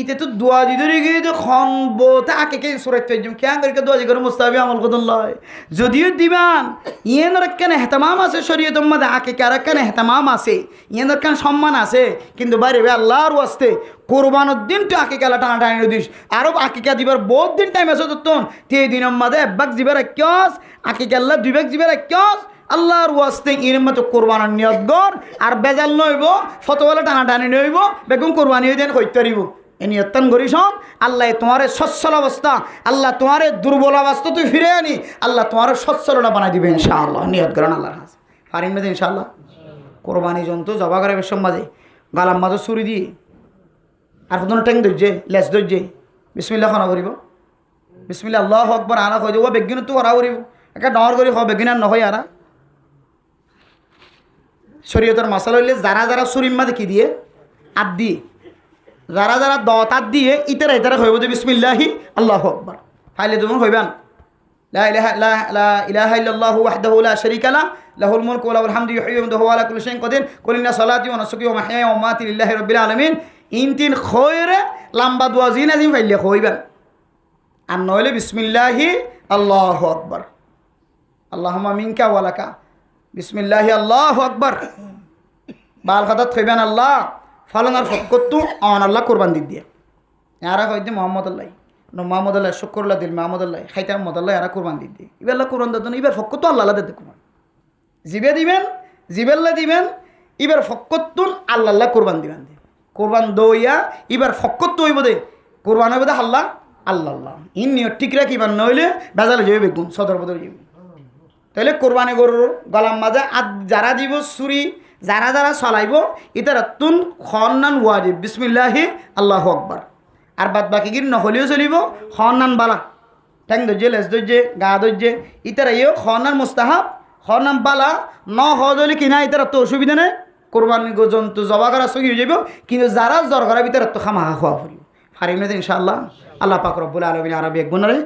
Speaker 1: ইতে তো দোয়া দি ধরে গিয়ে তো খন বোতে আকে কে সুরত পেজম কেন করে দোয়া দি করে মুস্তাবি আমল কদন লয় যদিও দিবান ইয়েনর কেন এহতামাম আছে শরীয়ত মধ্যে আকে কার কেন এহতামাম আছে ইয়েনর কেন সম্মান আছে কিন্তু বাইরে আল্লাহর ওয়াস্তে কোরবানের দিন তুই আকে কালা টানা টানি দিস আরো আকিকা দিবার বহুত দিন টাইম আছে তোর তে দিনের মধ্যে একবাক জিবার একস আকে কাল্লা 2 ভাগ জিবার একস আল্লাহর ওয়াস্তে এর মতো কোরবানের নিয়ত গর আর বেজাল নইব ফতোয়ালা টানা টানি নইব বেগুন কোরবানি হয়ে দেন কইতে পারিব এই নিয়তন করিস আল্লাহ তোমার সচ্ছল অবস্থা আল্লাহ তোমার দুর্বল অবস্থা তুই ফিরে আনি আল্লাহ তোমার সচ্ছলটা বানাই দিবে ইনশাআল্লাহ নিয়ত করেন আল্লাহর কাছে পারিন না ইনশাআল্লাহ কোরবানি জন্তু জবা করে বেশ মাঝে গালাম মাঝে ছুরি দিয়ে আর কোনো ট্যাং ধরছে লেস ধরছে বিসমিল্লাহ খানা করিব বিসমিল্লাহ আল্লাহু আকবার আনা কই দেব বেগিন তো করা করিব একটা ডর করি হ বেগিন আর নহয় আরা শরীয়তের মশলা হইলে যারা যারা সুরিম্মা দেখি দিয়ে আদ দিয়ে যারা যারা দত আদ দিয়ে ইতারা ইতারা হইব যে বিসমিল্লাহি আল্লাহু আকবার ফাইলে তুমি হইবান লা ইলাহা ইল্লাল্লাহু ওয়াহদাহু লা শারীকা লা লাহুল মুলকু ওয়া লাহুল হামদু ইউহয়ি ওয়া ইউমীতু ওয়া আলা কুল্লি শাইইন কাদির কুল ইন্না সালাতি ওয়া নুসুকি ওয়া মাহইয়ায়া ওয়া মামাতি লিল্লাহি রাব্বিল আলামিন ইনতিন খয়রে লম্বা দোয়া জিনা জিম ফাইলে হইবান আর নইলে বিসমিল্লাহি আল্লাহু আকবার আল্লাহুম্মা মিনকা ওয়া লাকা বিসমিল্লাহি আল্লাহু আকবার বাল খাতা থইবেন আল্লাহ ফালানার ফকতু অন আল্লাহ কোরবান দিয়ে এরা কইতে মোহাম্মদ আল্লাহ মোহাম্মদ আল্লাহ শুকরুল্লাহ দিল মোহাম্মদ আল্লাহ খাইতে মোহাম্মদ আল্লাহ এরা কোরবান দিয়ে এবার আল্লাহ কোরবান দিতেন এবার ফকতু আল্লাহ আল্লাহ দিতে কোরবান জিবে দিবেন জিবেল্লা দিবেন এবার ফকতুন আল্লাহ আল্লাহ কোরবান দিবেন কোরবান দইয়া এবার ফকতু হইব দে কোরবান হইব দে আল্লাহ আল্লাহ আল্লাহ ইন নিয়ত ঠিক রাখিবার নইলে বেজালে যাবে বেগুন সদর বদর যাবে তাহলে কোরবানি গরুর গলাম মাঝে যারা দিব ছুরি যারা যারা চলাইব ইতার তুন খন্নান ওয়াজিব বিসমিল্লাহি আল্লাহু আকবার আর বাদ বাকি গির নহলিও চলিব খন্নান বালা ঠ্যাং ধরছে লেজ ধরছে গা ধরছে ইতারা ইয়েও খন্নান মুস্তাহাব খন্নান বালা ন হজলি কিনা ইতার তো অসুবিধা নেই কোরবানি জন্তু জবা করা সহি হয়ে যাব কিন্তু যারা জ্বর করা ভিতরে তো খামাখা খোয়া ফুরিব ফারিম না ইনশাআল্লাহ আল্লাহ পাক রব্বুল আলামিন আরবি এক গুণারে